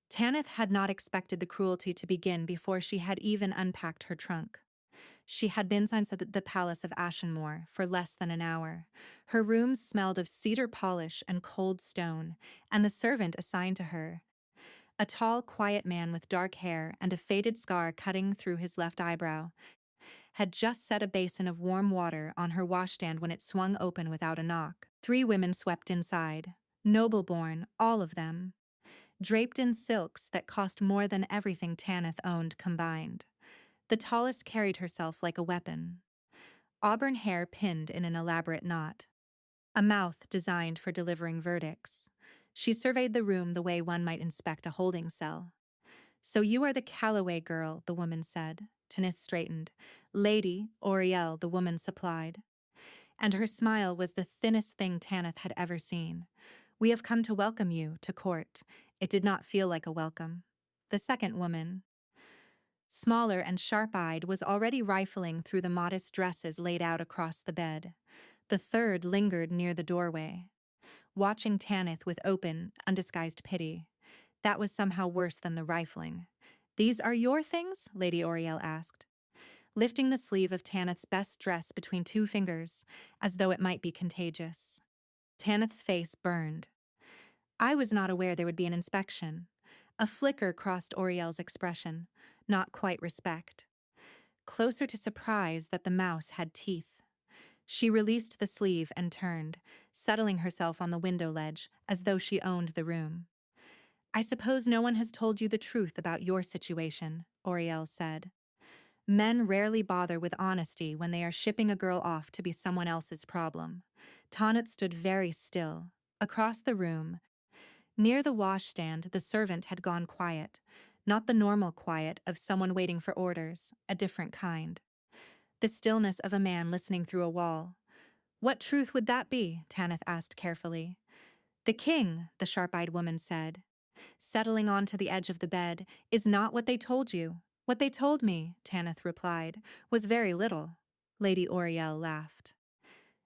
Tanith had not expected the cruelty to begin before she had even unpacked her trunk. She had been inside the palace of Ashenmore for less than an hour. Her rooms smelled of cedar polish and cold stone, and the servant assigned to her, a tall, quiet man with dark hair and a faded scar cutting through his left eyebrow, had just set a basin of warm water on her washstand when it swung open without a knock. 3 women swept inside, noble-born, all of them, draped in silks that cost more than everything Tanith owned combined. The tallest carried herself like a weapon, auburn hair pinned in an elaborate knot, a mouth designed for delivering verdicts. She surveyed the room the way one might inspect a holding cell. "So you are the Calloway girl," the woman said. Tanith straightened. "Lady Oriel," the woman supplied, and her smile was the thinnest thing Tanith had ever seen. "We have come to welcome you to court." It did not feel like a welcome. The second woman, smaller and sharp-eyed, was already rifling through the modest dresses laid out across the bed. The third lingered near the doorway, watching Tanith with open, undisguised pity. That was somehow worse than the rifling. "These are your things?" Lady Oriel asked, lifting the sleeve of Tanith's best dress between 2 fingers, as though it might be contagious. Tanith's face burned. "I was not aware there would be an inspection." A flicker crossed Oriel's expression, not quite respect, closer to surprise that the mouse had teeth. She released the sleeve and turned, settling herself on the window ledge as though she owned the room. "I suppose no one has told you the truth about your situation," Oriel said. "Men rarely bother with honesty when they are shipping a girl off to be someone else's problem." Tanith stood very still. Across the room, near the washstand, the servant had gone quiet, not the normal quiet of someone waiting for orders, a different kind. The stillness of a man listening through a wall. "What truth would that be?" Tanith asked carefully. "The king," the sharp-eyed woman said, settling onto the edge of the bed, "is not what they told you." "What they told me," Tanith replied, "was very little." Lady Oriel laughed.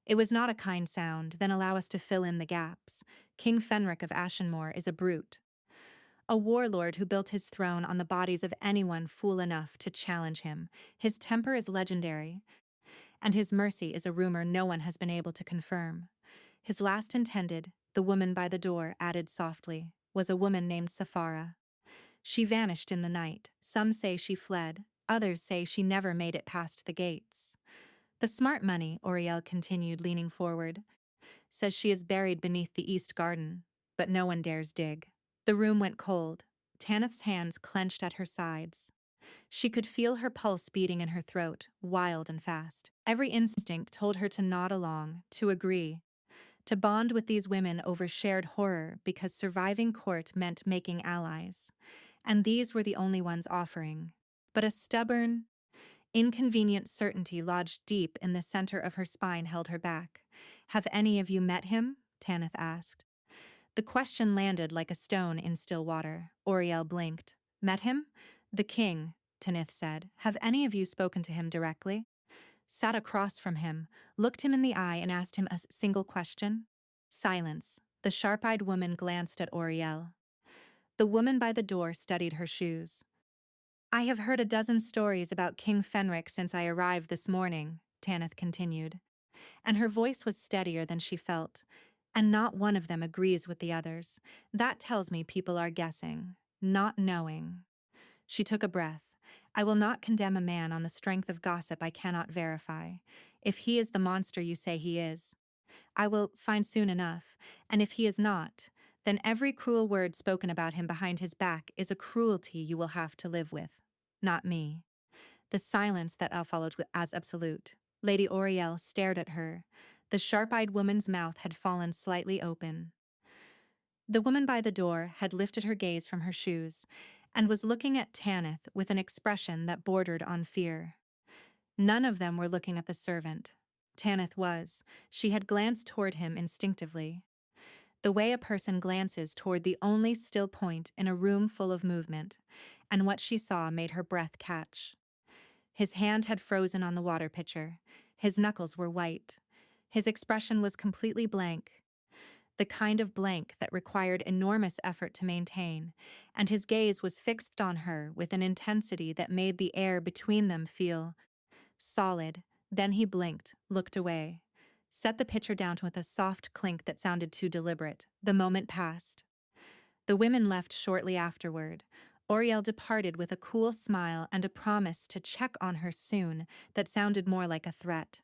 "It was not a kind sound. Then allow us to fill in the gaps. King Fenric of Ashenmore is a brute, a warlord who built his throne on the bodies of anyone fool enough to challenge him. His temper is legendary, and his mercy is a rumor no one has been able to confirm. His last intended," the woman by the door added softly, "was a woman named Safara. She vanished in the night. Some say she fled, others say she never made it past the gates. The smart money," Oriel continued, leaning forward, "says she is buried beneath the east garden, but no one dares dig." The room went cold. Tanith's hands clenched at her sides. She could feel her pulse beating in her throat, wild and fast. Every instinct told her to nod along, to agree, to bond with these women over shared horror because surviving court meant making allies. And these were the only ones offering. But a stubborn, inconvenient certainty lodged deep in the center of her spine held her back. "Have any of you met him?" Tanith asked. The question landed like a stone in still water. Oriel blinked. "Met him? The king," Tanith said. "Have any of you spoken to him directly? Sat across from him, looked him in the eye and asked him a single question?" Silence. The sharp-eyed woman glanced at Oriel. The woman by the door studied her shoes. "I have heard a dozen stories about King Fenric since I arrived this morning," Tanith continued, and her voice was steadier than she felt, "and not one of them agrees with the others. That tells me people are guessing, not knowing." She took a breath. "I will not condemn a man on the strength of gossip I cannot verify. If he is the monster you say he is, I will find soon enough, and if he is not, then every cruel word spoken about him behind his back is a cruelty you will have to live with. Not me." The silence that followed as absolute. Lady Oriel stared at her. The sharp-eyed woman's mouth had fallen slightly open. The woman by the door had lifted her gaze from her shoes and was looking at Tanith with an expression that bordered on fear. None of them were looking at the servant. Tanith was. She had glanced toward him instinctively, the way a person glances toward the only still point in a room full of movement, and what she saw made her breath catch. His hand had frozen on the water pitcher. His knuckles were white. His expression was completely blank. the kind of blank that required enormous effort to maintain, and his gaze was fixed on her with an intensity that made the air between them feel solid. Then he blinked, looked away, set the pitcher down with a soft clink that sounded too deliberate. The moment passed. The women left shortly afterward. Oriel departed with a cool smile and a promise to check on her soon that sounded more like a threat.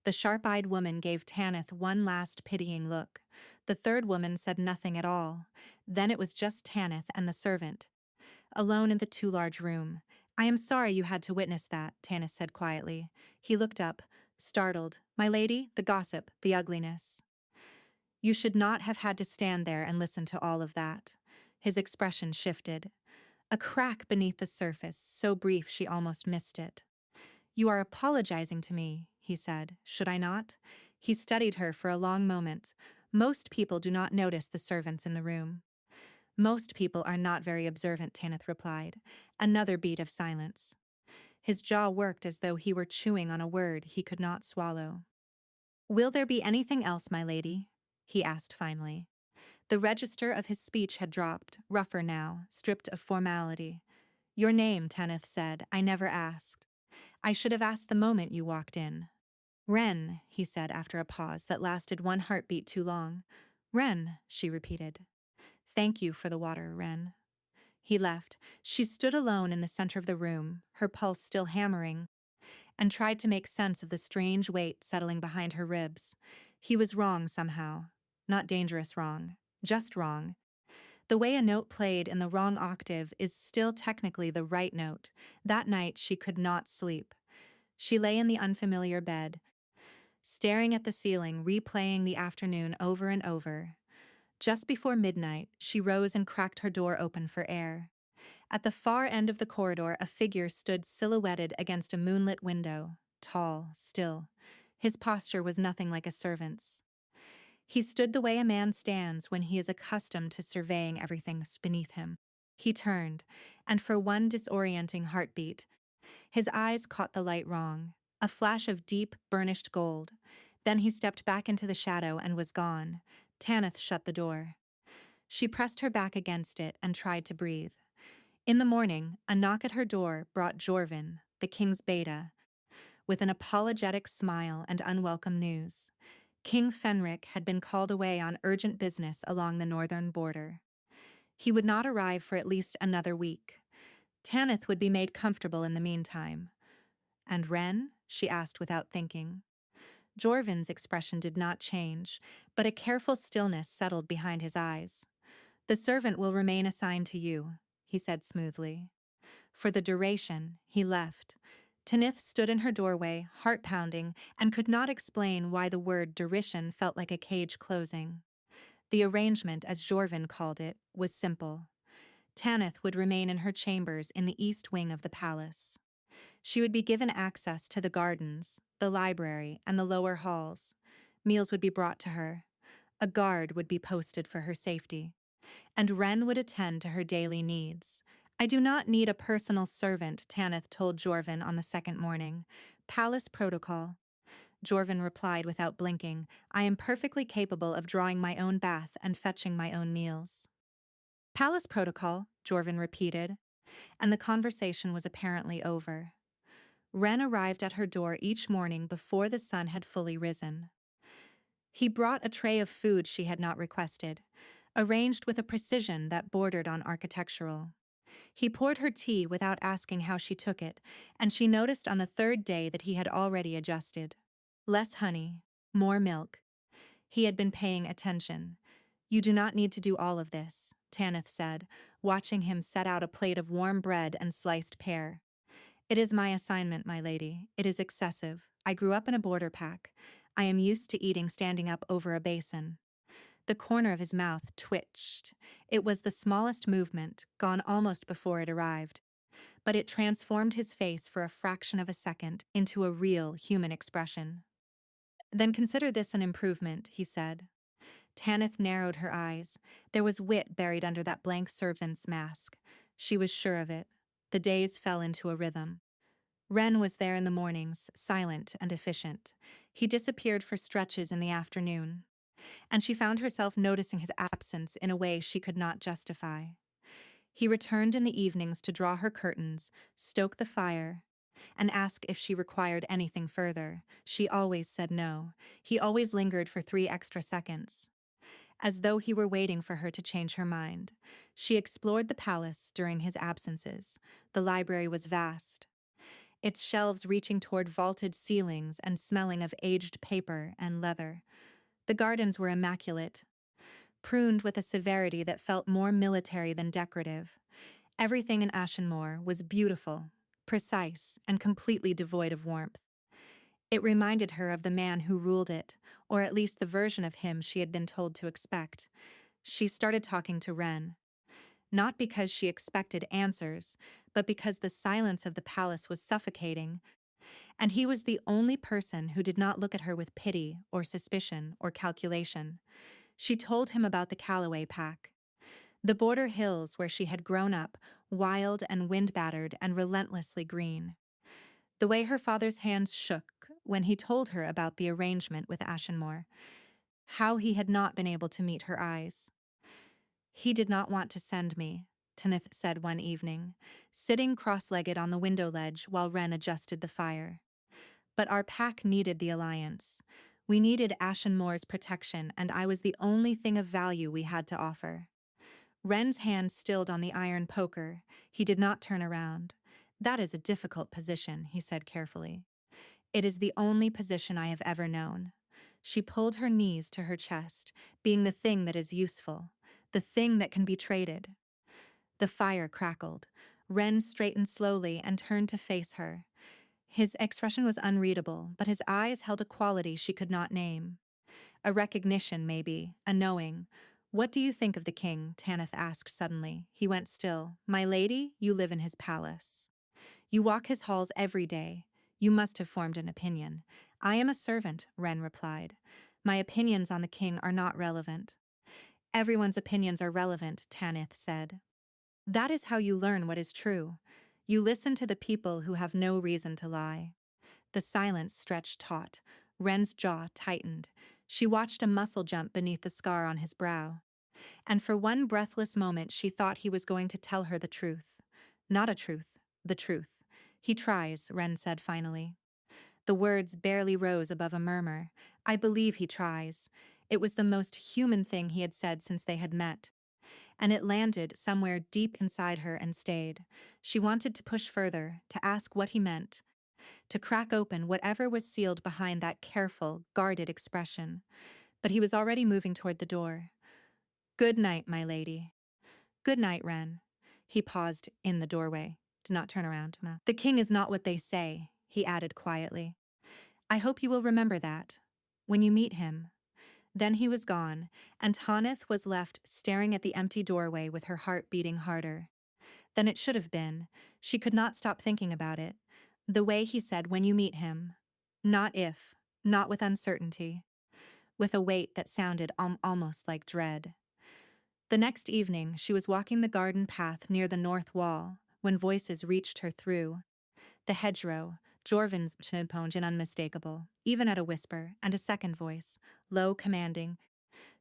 The sharp-eyed woman gave Tanith one last pitying look. The third woman said nothing at all. Then it was just Tanith and the servant, alone in the too large room. "I am sorry you had to witness that," Tanith said quietly. He looked up, startled. "My lady, the gossip, the ugliness. You should not have had to stand there and listen to all of that." His expression shifted. A crack beneath the surface, so brief she almost missed it. "You are apologizing to me," he said. "Should I not?" He studied her for a long moment. "Most people do not notice the servants in the room." "Most people are not very observant," Tanith replied. Another beat of silence. His jaw worked as though he were chewing on a word he could not swallow. "Will there be anything else, my lady?" he asked finally. The register of his speech had dropped, rougher now, stripped of formality. "Your name," Tanith said. "I never asked. I should have asked the moment you walked in." "Wren," he said after a pause that lasted one heartbeat too long. "Wren," she repeated. "Thank you for the water, Wren." He left. She stood alone in the center of the room, her pulse still hammering, and tried to make sense of the strange weight settling behind her ribs. He was wrong somehow. Not dangerous wrong, just wrong. The way a note played in the wrong octave is still technically the right note. That night she could not sleep. She lay in the unfamiliar bed, staring at the ceiling, replaying the afternoon over and over. Just before midnight, she rose and cracked her door open for air. At the far end of the corridor, a figure stood silhouetted against a moonlit window, tall, still. His posture was nothing like a servant's. He stood the way a man stands when he is accustomed to surveying everything beneath him. He turned, and for one disorienting heartbeat, his eyes caught the light wrong, a flash of deep, burnished gold. Then he stepped back into the shadow and was gone. Tanith shut the door. She pressed her back against it and tried to breathe. In the morning, a knock at her door brought Jorvin, the king's beta, with an apologetic smile and unwelcome news. King Fenric had been called away on urgent business along the northern border. He would not arrive for at least another week. Tanith would be made comfortable in the meantime. "And Wren?" she asked without thinking. Jorvin's expression did not change, but a careful stillness settled behind his eyes. "The servant will remain assigned to you," he said smoothly. For the duration, he left. Tanith stood in her doorway, heart-pounding, and could not explain why the word derision felt like a cage closing. The arrangement, as Jorvin called it, was simple. Tanith would remain in her chambers in the east wing of the palace. She would be given access to the gardens, the library, and the lower halls. Meals would be brought to her. A guard would be posted for her safety. And Wren would attend to her daily needs. "I do not need a personal servant," Tanith told Jorvin on the second morning. "Palace protocol." Jorvin replied without blinking, "I am perfectly capable of drawing my own bath and fetching my own meals." "Palace protocol," Jorvin repeated, and the conversation was apparently over. Wren arrived at her door each morning before the sun had fully risen. He brought a tray of food she had not requested, arranged with a precision that bordered on architectural. He poured her tea without asking how she took it, and she noticed on the third day that he had already adjusted. Less honey, more milk. He had been paying attention. "You do not need to do all of this," Tanith said, watching him set out a plate of warm bread and sliced pear. "It is my assignment, my lady. It is excessive. I grew up in a border pack. I am used to eating standing up over a basin." The corner of his mouth twitched. It was the smallest movement, gone almost before it arrived. But it transformed his face for a fraction of a second into a real human expression. "Then consider this an improvement," he said. Tanith narrowed her eyes. There was wit buried under that blank servant's mask. She was sure of it. The days fell into a rhythm. Wren was there in the mornings, silent and efficient. He disappeared for stretches in the afternoon. and she found herself noticing his absence in a way she could not justify. He returned in the evenings to draw her curtains, stoke the fire, and ask if she required anything further. She always said no. He always lingered for 3 extra seconds, as though he were waiting for her to change her mind. She explored the palace during his absences. The library was vast, its shelves reaching toward vaulted ceilings and smelling of aged paper and leather. The gardens were immaculate, pruned with a severity that felt more military than decorative. Everything in Ashenmoor was beautiful, precise, and completely devoid of warmth. It reminded her of the man who ruled it, or at least the version of him she had been told to expect. She started talking to Wren, not because she expected answers, but because the silence of the palace was suffocating, and he was the only person who did not look at her with pity or suspicion or calculation. She told him about the Callaway Pack, the border hills where she had grown up, wild and wind-battered and relentlessly green. The way her father's hands shook when he told her about the arrangement with Ashenmoor, how he had not been able to meet her eyes. "He did not want to send me," Tanith said one evening, sitting cross-legged on the window ledge while Wren adjusted the fire. "But our pack needed the alliance. We needed Ashenmoor's protection, and I was the only thing of value we had to offer." Wren's hand stilled on the iron poker. He did not turn around. "That is a difficult position," he said carefully. "It is the only position I have ever known." She pulled her knees to her chest, being the thing that is useful, the thing that can be traded. The fire crackled. Wren straightened slowly and turned to face her. His expression was unreadable, but his eyes held a quality she could not name. A recognition, maybe, a knowing. "What do you think of the king?" Tanith asked suddenly. He went still. "My lady, you live in his palace. You walk his halls every day. You must have formed an opinion." "I am a servant," Wren replied. "My opinions on the king are not relevant." "Everyone's opinions are relevant," Tanith said. "That is how you learn what is true. You listen to the people who have no reason to lie." The silence stretched taut. Wren's jaw tightened. She watched a muscle jump beneath the scar on his brow. And for one breathless moment she thought he was going to tell her the truth. Not a truth, the truth. "He tries," Wren said finally. The words barely rose above a murmur. "I believe he tries." It was the most human thing he had said since they had met. And it landed somewhere deep inside her and stayed. She wanted to push further, to ask what he meant, to crack open whatever was sealed behind that careful, guarded expression. But he was already moving toward the door. "Good night, my lady." "Good night, Wren." He paused in the doorway. Did not turn around. No. "The king is not what they say," he added quietly. "I hope you will remember that when you meet him." Then he was gone, and Tanith was left staring at the empty doorway with her heart beating harder than it should have been. She could not stop thinking about it. The way he said, "when you meet him." Not if, not with uncertainty, with a weight that sounded almost like dread. The next evening, she was walking the garden path near the north wall when voices reached her through the hedgerow. Jorvin's chinponjin unmistakable, even at a whisper, and a second voice, low, commanding,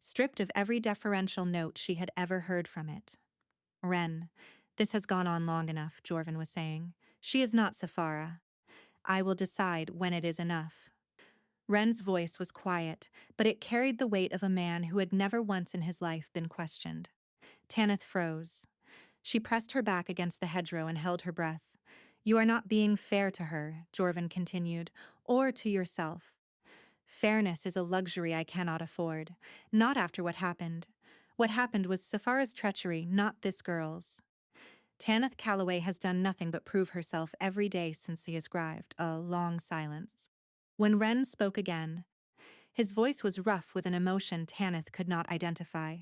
stripped of every deferential note she had ever heard from it. "Wren, this has gone on long enough," Jorvin was saying. "She is not Safara. I will decide when it is enough." Wren's voice was quiet, but it carried the weight of a man who had never once in his life been questioned. Tanith froze. She pressed her back against the hedgerow and held her breath. "You are not being fair to her," Jorvin continued, "or to yourself. Fairness is a luxury I cannot afford. Not after what happened. What happened was Safara's treachery, not this girl's. Tanith Callaway has done nothing but prove herself every day since he has arrived." A long silence. When Wren spoke again, his voice was rough with an emotion Tanith could not identify.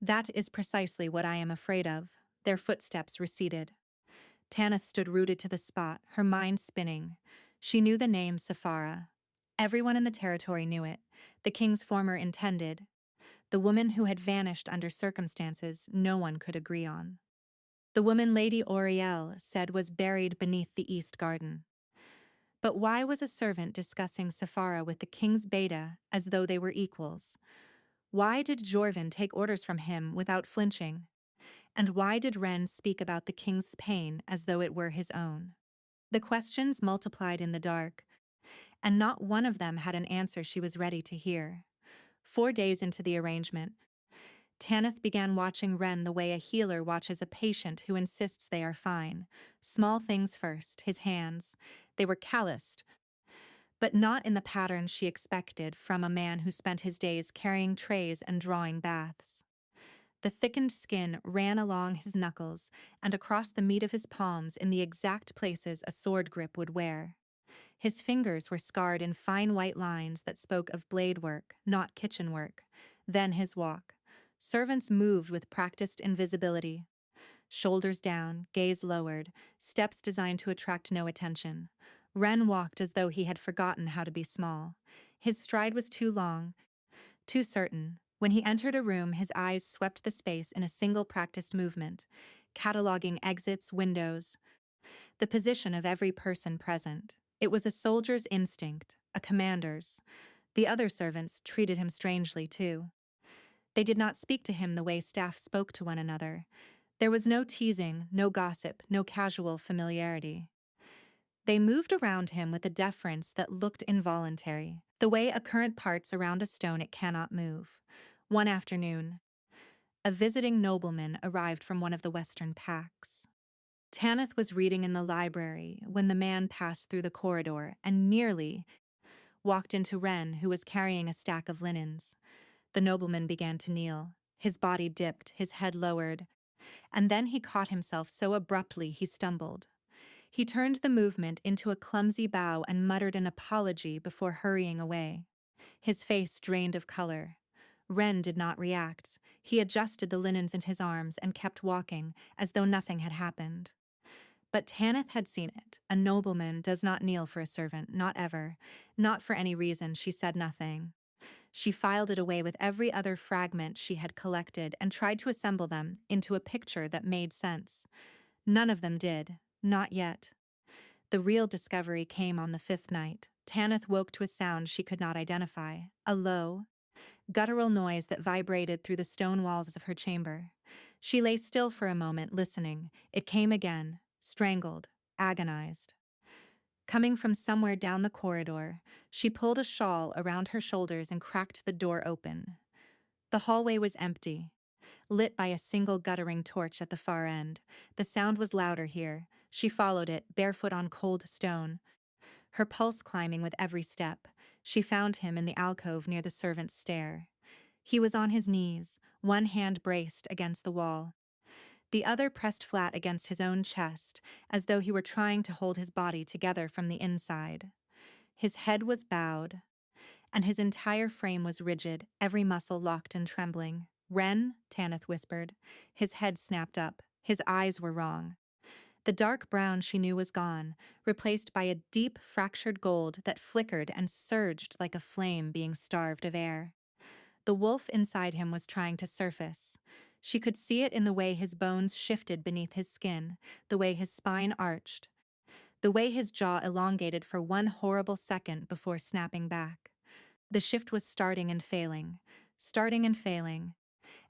"That is precisely what I am afraid of." Their footsteps receded. Tanith stood rooted to the spot, her mind spinning. She knew the name Safara. Everyone in the territory knew it. The king's former intended. The woman who had vanished under circumstances no one could agree on. The woman Lady Auriel said was buried beneath the east garden. But why was a servant discussing Safara with the king's beta as though they were equals? Why did Jorvin take orders from him without flinching? And why did Ren speak about the king's pain as though it were his own? The questions multiplied in the dark, and not one of them had an answer she was ready to hear. 4 days into the arrangement, Tanith began watching Ren the way a healer watches a patient who insists they are fine. Small things first, his hands. They were calloused, but not in the pattern she expected from a man who spent his days carrying trays and drawing baths. The thickened skin ran along his knuckles and across the meat of his palms in the exact places a sword grip would wear. His fingers were scarred in fine white lines that spoke of blade work, not kitchen work. Then his walk. Servants moved with practiced invisibility. Shoulders down, gaze lowered, steps designed to attract no attention. Ren walked as though he had forgotten how to be small. His stride was too long, too certain. When he entered a room, his eyes swept the space in a single practiced movement, cataloging exits, windows, the position of every person present. It was a soldier's instinct, a commander's. The other servants treated him strangely, too. They did not speak to him the way staff spoke to one another. There was no teasing, no gossip, no casual familiarity. They moved around him with a deference that looked involuntary, the way a current parts around a stone it cannot move. One afternoon, a visiting nobleman arrived from one of the western packs. Tanith was reading in the library when the man passed through the corridor and nearly walked into Ren, who was carrying a stack of linens. The nobleman began to kneel. His body dipped, his head lowered, and then he caught himself so abruptly he stumbled. He turned the movement into a clumsy bow and muttered an apology before hurrying away. His face drained of color. Ren did not react. He adjusted the linens in his arms and kept walking, as though nothing had happened. But Tanith had seen it. A nobleman does not kneel for a servant, not ever. Not for any reason. She said nothing. She filed it away with every other fragment she had collected and tried to assemble them into a picture that made sense. None of them did. Not yet. The real discovery came on the 5th night. Tanith woke to a sound she could not identify. A low, guttural noise that vibrated through the stone walls of her chamber. She lay still for a moment, listening. It came again, strangled, agonized. Coming from somewhere down the corridor, she pulled a shawl around her shoulders and cracked the door open. The hallway was empty, lit by a single guttering torch at the far end. The sound was louder here. She followed it, barefoot on cold stone, her pulse climbing with every step. She found him in the alcove near the servant's stair. He was on his knees, one hand braced against the wall, the other pressed flat against his own chest, as though he were trying to hold his body together from the inside. His head was bowed, and his entire frame was rigid, every muscle locked and trembling. "Ren," Tanith whispered. His head snapped up. His eyes were wrong. The dark brown she knew was gone, replaced by a deep, fractured gold that flickered and surged like a flame being starved of air. The wolf inside him was trying to surface. She could see it in the way his bones shifted beneath his skin, the way his spine arched, the way his jaw elongated for one horrible second before snapping back. The shift was starting and failing,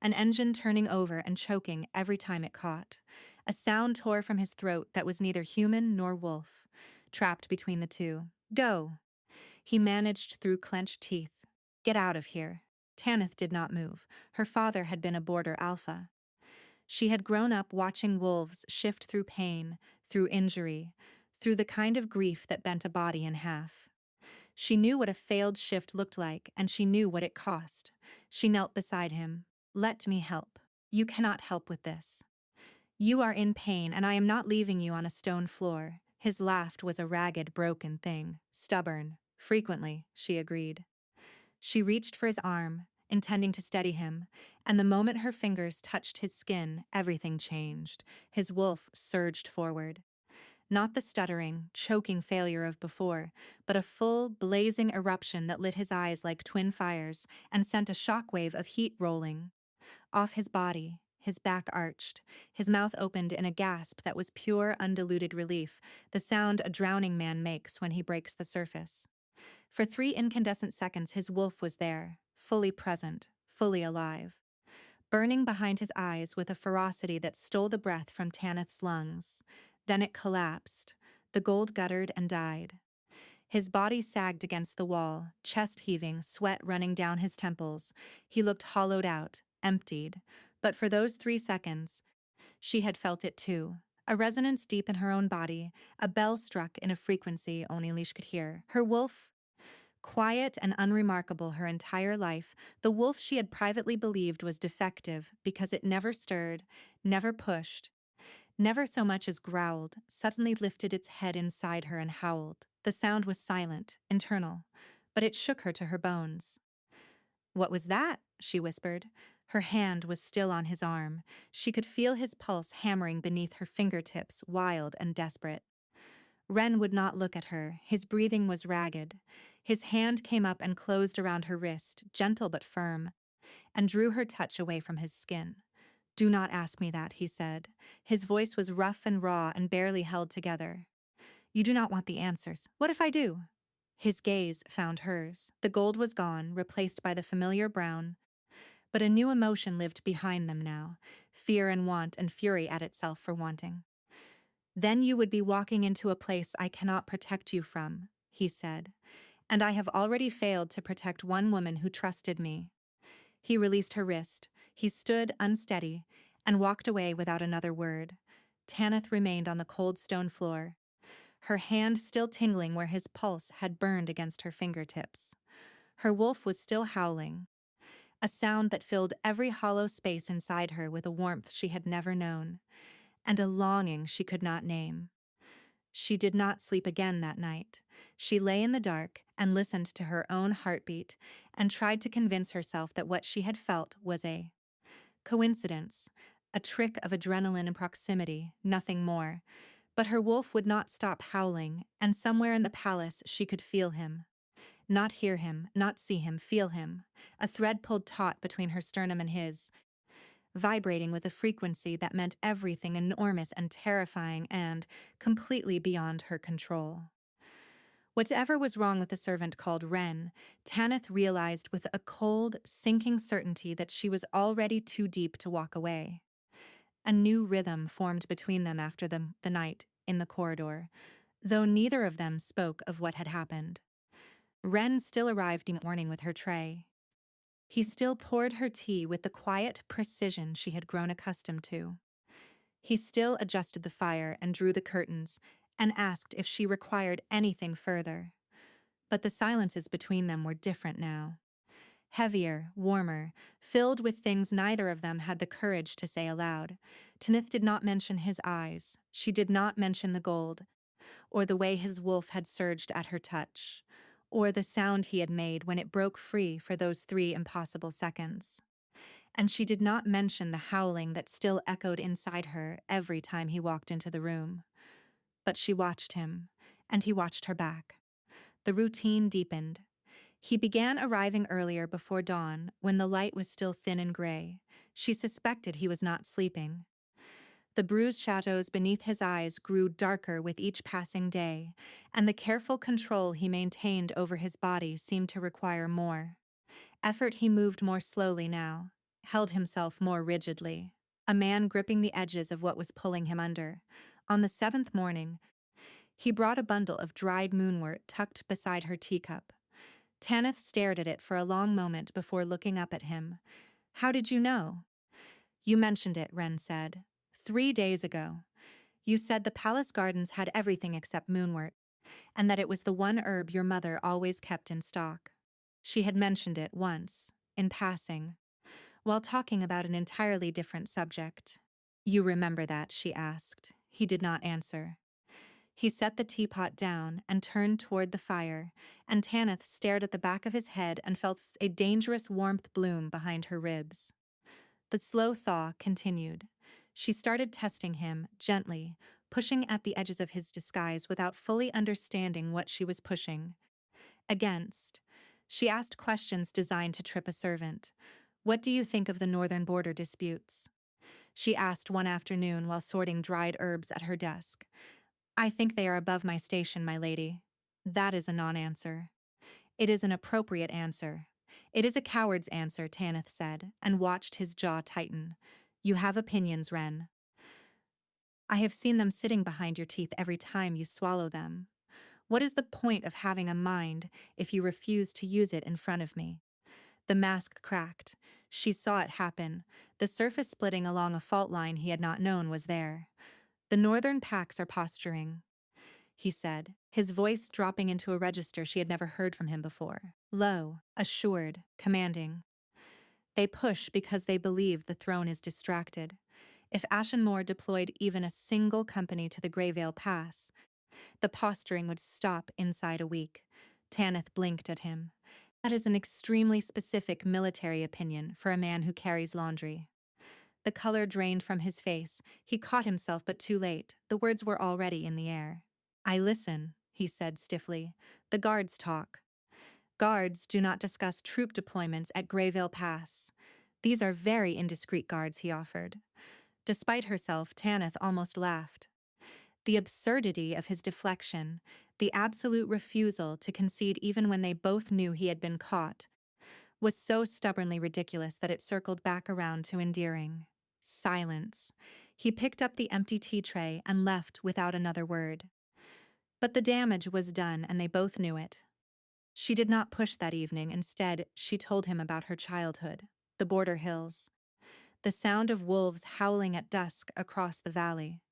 an engine turning over and choking every time it caught. A sound tore from his throat that was neither human nor wolf, trapped between the two. "Go!" he managed through clenched teeth. "Get out of here." Tanith did not move. Her father had been a border alpha. She had grown up watching wolves shift through pain, through injury, through the kind of grief that bent a body in half. She knew what a failed shift looked like, and she knew what it cost. She knelt beside him. "Let me help. You cannot help with this. You are in pain, and I am not leaving you on a stone floor." His laugh was a ragged, broken thing. "Stubborn. Frequently," she agreed. She reached for his arm, intending to steady him, and the moment her fingers touched his skin, everything changed. His wolf surged forward. Not the stuttering, choking failure of before, but a full, blazing eruption that lit his eyes like twin fires and sent a shockwave of heat rolling off his body. His back arched. His mouth opened in a gasp that was pure, undiluted relief, the sound a drowning man makes when he breaks the surface. For 3 incandescent seconds his wolf was there, fully present, fully alive, burning behind his eyes with a ferocity that stole the breath from Tanith's lungs. Then it collapsed. The gold guttered and died. His body sagged against the wall, chest heaving, sweat running down his temples. He looked hollowed out, emptied. But for those 3 seconds, she had felt it too. A resonance deep in her own body, a bell struck in a frequency only Leash could hear. Her wolf, quiet and unremarkable her entire life, the wolf she had privately believed was defective because it never stirred, never pushed, never so much as growled, suddenly lifted its head inside her and howled. The sound was silent, internal, but it shook her to her bones. "What was that?" she whispered. Her hand was still on his arm. She could feel his pulse hammering beneath her fingertips, wild and desperate. Ren would not look at her. His breathing was ragged. His hand came up and closed around her wrist, gentle but firm, and drew her touch away from his skin. "Do not ask me that," he said. His voice was rough and raw and barely held together. "You do not want the answers. What if I do?" His gaze found hers. The gold was gone, replaced by the familiar brown, but a new emotion lived behind them now, fear and want and fury at itself for wanting. "Then you would be walking into a place I cannot protect you from," he said, "and I have already failed to protect one woman who trusted me." He released her wrist. He stood unsteady and walked away without another word. Tanith remained on the cold stone floor, her hand still tingling where his pulse had burned against her fingertips. Her wolf was still howling, a sound that filled every hollow space inside her with a warmth she had never known, and a longing she could not name. She did not sleep again that night. She lay in the dark and listened to her own heartbeat and tried to convince herself that what she had felt was a coincidence, a trick of adrenaline and proximity, nothing more. But her wolf would not stop howling, and somewhere in the palace she could feel him. Not hear him, not see him, feel him. A thread pulled taut between her sternum and his, vibrating with a frequency that meant everything enormous and terrifying and completely beyond her control. Whatever was wrong with the servant called Ren, Tanith realized with a cold, sinking certainty that she was already too deep to walk away. A new rhythm formed between them after the night in the corridor, though neither of them spoke of what had happened. Ren still arrived in the morning with her tray. He still poured her tea with the quiet precision she had grown accustomed to. He still adjusted the fire and drew the curtains and asked if she required anything further. But the silences between them were different now. Heavier, warmer, filled with things neither of them had the courage to say aloud. Tanith did not mention his eyes. She did not mention the gold, or the way his wolf had surged at her touch, or the sound he had made when it broke free for those 3 impossible seconds. And she did not mention the howling that still echoed inside her every time he walked into the room. But she watched him, and he watched her back. The routine deepened. He began arriving earlier before dawn, when the light was still thin and gray. She suspected he was not sleeping. The bruised shadows beneath his eyes grew darker with each passing day, and the careful control he maintained over his body seemed to require more. Effort he moved more slowly now, held himself more rigidly, a man gripping the edges of what was pulling him under. On the 7th morning, he brought a bundle of dried moonwort tucked beside her teacup. Tanith stared at it for a long moment before looking up at him. "How did you know?" "You mentioned it," Ren said. 3 days ago. You said the palace gardens had everything except moonwort, and that it was the one herb your mother always kept in stock." She had mentioned it once, in passing, while talking about an entirely different subject. "You remember that?" she asked. He did not answer. He set the teapot down and turned toward the fire, and Tanith stared at the back of his head and felt a dangerous warmth bloom behind her ribs. The slow thaw continued. She started testing him, gently, pushing at the edges of his disguise without fully understanding what she was pushing against. She asked questions designed to trip a servant. "What do you think of the northern border disputes?" She asked one afternoon while sorting dried herbs at her desk. "I think they are above my station, my lady." That is a non-answer. It is an appropriate answer. It is a coward's answer, Tanith said, and watched his jaw tighten. You have opinions, Wren. I have seen them sitting behind your teeth every time you swallow them. What is the point of having a mind if you refuse to use it in front of me? The mask cracked. She saw it happen. The surface splitting along a fault line he had not known was there. The northern packs are posturing, he said, his voice dropping into a register she had never heard from him before. Low, assured, commanding. They push because they believe the throne is distracted. If Ashenmore deployed even a single company to the Greyvale Pass, the posturing would stop inside a week. Tanith blinked at him. That is an extremely specific military opinion for a man who carries laundry. The color drained from his face. He caught himself, but too late. The words were already in the air. I listen, he said stiffly. The guards talk. Guards do not discuss troop deployments at Greyvale Pass. These are very indiscreet guards, he offered. Despite herself, Tanith almost laughed. The absurdity of his deflection, the absolute refusal to concede even when they both knew he had been caught, was so stubbornly ridiculous that it circled back around to endearing. Silence. He picked up the empty tea tray and left without another word. But the damage was done, and they both knew it. She did not push that evening. Instead, she told him about her childhood, the border hills, the sound of wolves howling at dusk across the valley,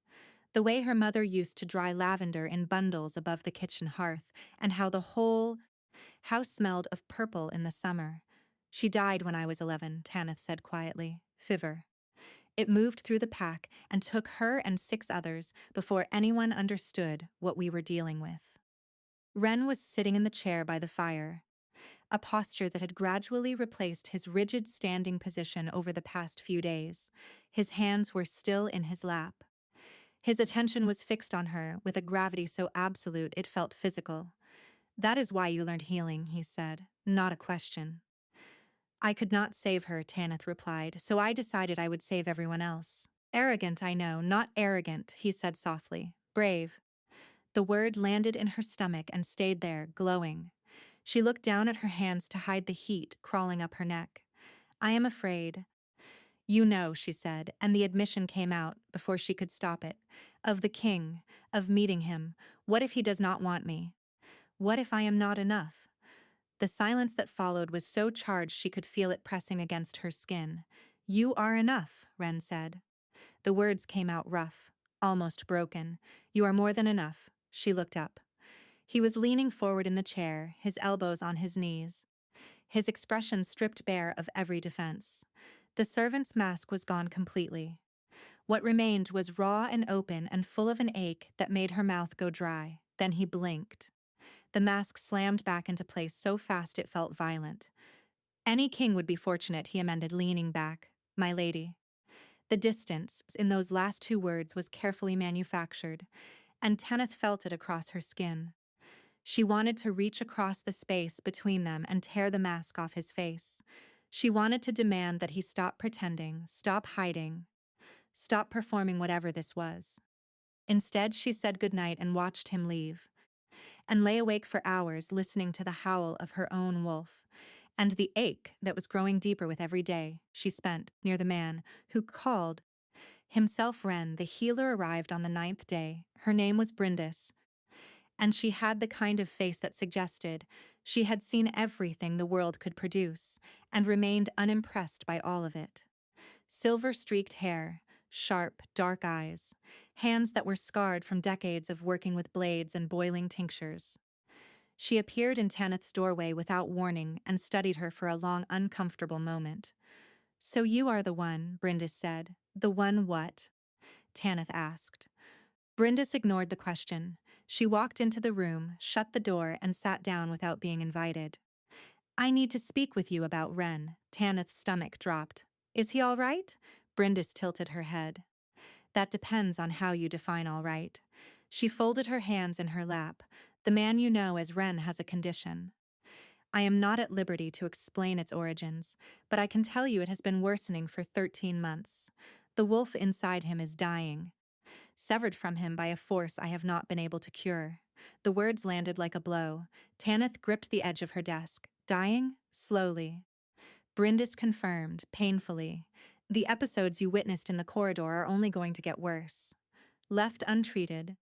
the way her mother used to dry lavender in bundles above the kitchen hearth, and how the whole house smelled of purple in the summer. She died when I was 11, Tanith said quietly. Fever. It moved through the pack and took her and 6 others before anyone understood what we were dealing with. Wren was sitting in the chair by the fire, a posture that had gradually replaced his rigid standing position over the past few days. His hands were still in his lap. His attention was fixed on her with a gravity so absolute it felt physical. That is why you learned healing, he said, not a question. I could not save her, Tanith replied, so I decided I would save everyone else. Arrogant, I know, not arrogant, he said softly. Brave. The word landed in her stomach and stayed there, glowing. She looked down at her hands to hide the heat crawling up her neck. I am afraid. You know, she said, and the admission came out before she could stop it. Of the king, of meeting him. What if he does not want me? What if I am not enough? The silence that followed was so charged she could feel it pressing against her skin. You are enough, Wren said. The words came out rough, almost broken. You are more than enough. She looked up. He was leaning forward in the chair, his elbows on his knees, his expression stripped bare of every defense. The servant's mask was gone completely. What remained was raw and open and full of an ache that made her mouth go dry. Then he blinked. The mask slammed back into place so fast it felt violent. Any king would be fortunate, he amended, leaning back. My lady. The distance in those last 2 words was carefully manufactured, and Tanith felt it across her skin. She wanted to reach across the space between them and tear the mask off his face. She wanted to demand that he stop pretending, stop hiding, stop performing whatever this was. Instead, she said goodnight and watched him leave, and lay awake for hours listening to the howl of her own wolf, and the ache that was growing deeper with every day she spent near the man who called himself Wren. The healer arrived on the 9th day. Her name was Brindis, and she had the kind of face that suggested she had seen everything the world could produce and remained unimpressed by all of it. Silver-streaked hair, sharp, dark eyes, hands that were scarred from decades of working with blades and boiling tinctures. She appeared in Tanith's doorway without warning and studied her for a long, uncomfortable moment. So you are the one, Brindis said. The one what? Tanith asked. Brindis ignored the question. She walked into the room, shut the door, and sat down without being invited. I need to speak with you about Wren. Tanith's stomach dropped. Is he all right? Brindis tilted her head. That depends on how you define all right. She folded her hands in her lap. The man you know as Wren has a condition. I am not at liberty to explain its origins, but I can tell you it has been worsening for 13 months. The wolf inside him is dying, severed from him by a force I have not been able to cure. The words landed like a blow. Tanith gripped the edge of her desk. Dying? Slowly. Brindis confirmed, painfully. The episodes you witnessed in the corridor are only going to get worse. Left untreated,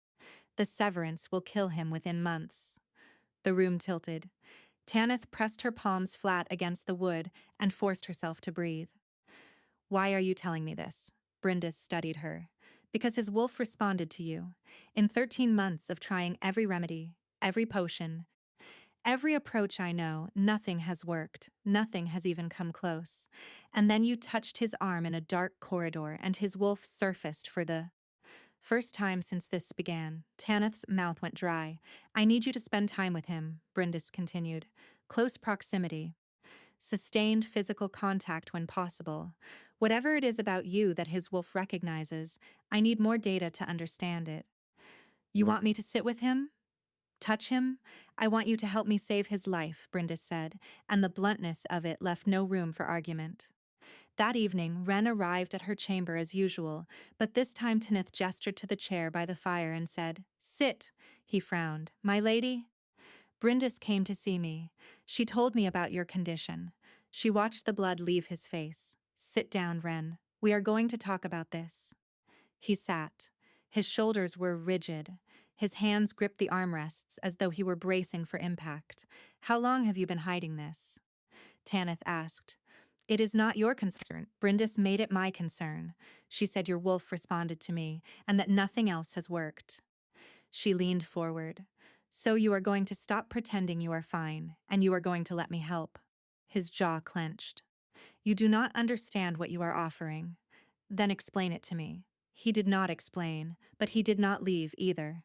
the severance will kill him within months. The room tilted. Tanith pressed her palms flat against the wood and forced herself to breathe. Why are you telling me this? Brindis studied her. Because his wolf responded to you. In 13 months of trying every remedy, every potion, every approach I know, nothing has worked. Nothing has even come close. And then you touched his arm in a dark corridor and his wolf surfaced for the first time since this began. Tanith's mouth went dry. I need you to spend time with him, Brindis continued. Close proximity. Sustained physical contact when possible. Whatever it is about you that his wolf recognizes, I need more data to understand it. You want me to sit with him? Touch him? I want you to help me save his life, Brindis said, and the bluntness of it left no room for argument. That evening, Wren arrived at her chamber as usual, but this time Tanith gestured to the chair by the fire and said, Sit, he frowned. My lady? Brindis came to see me. She told me about your condition. She watched the blood leave his face. Sit down, Wren. We are going to talk about this. He sat. His shoulders were rigid. His hands gripped the armrests as though he were bracing for impact. How long have you been hiding this? Tanith asked. It is not your concern. Brindis made it my concern. She said your wolf responded to me, and that nothing else has worked. She leaned forward. So you are going to stop pretending you are fine, and you are going to let me help. His jaw clenched. You do not understand what you are offering. Then explain it to me. He did not explain, but he did not leave either.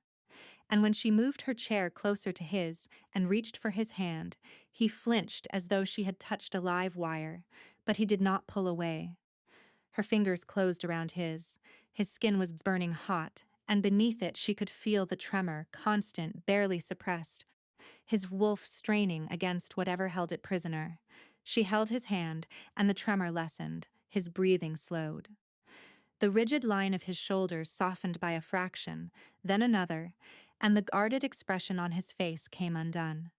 And when she moved her chair closer to his and reached for his hand, he flinched as though she had touched a live wire, but he did not pull away. Her fingers closed around his. His skin was burning hot, and beneath it she could feel the tremor, constant, barely suppressed, his wolf straining against whatever held it prisoner. She held his hand, and the tremor lessened, his breathing slowed. The rigid line of his shoulders softened by a fraction, then another, and the guarded expression on his face came undone.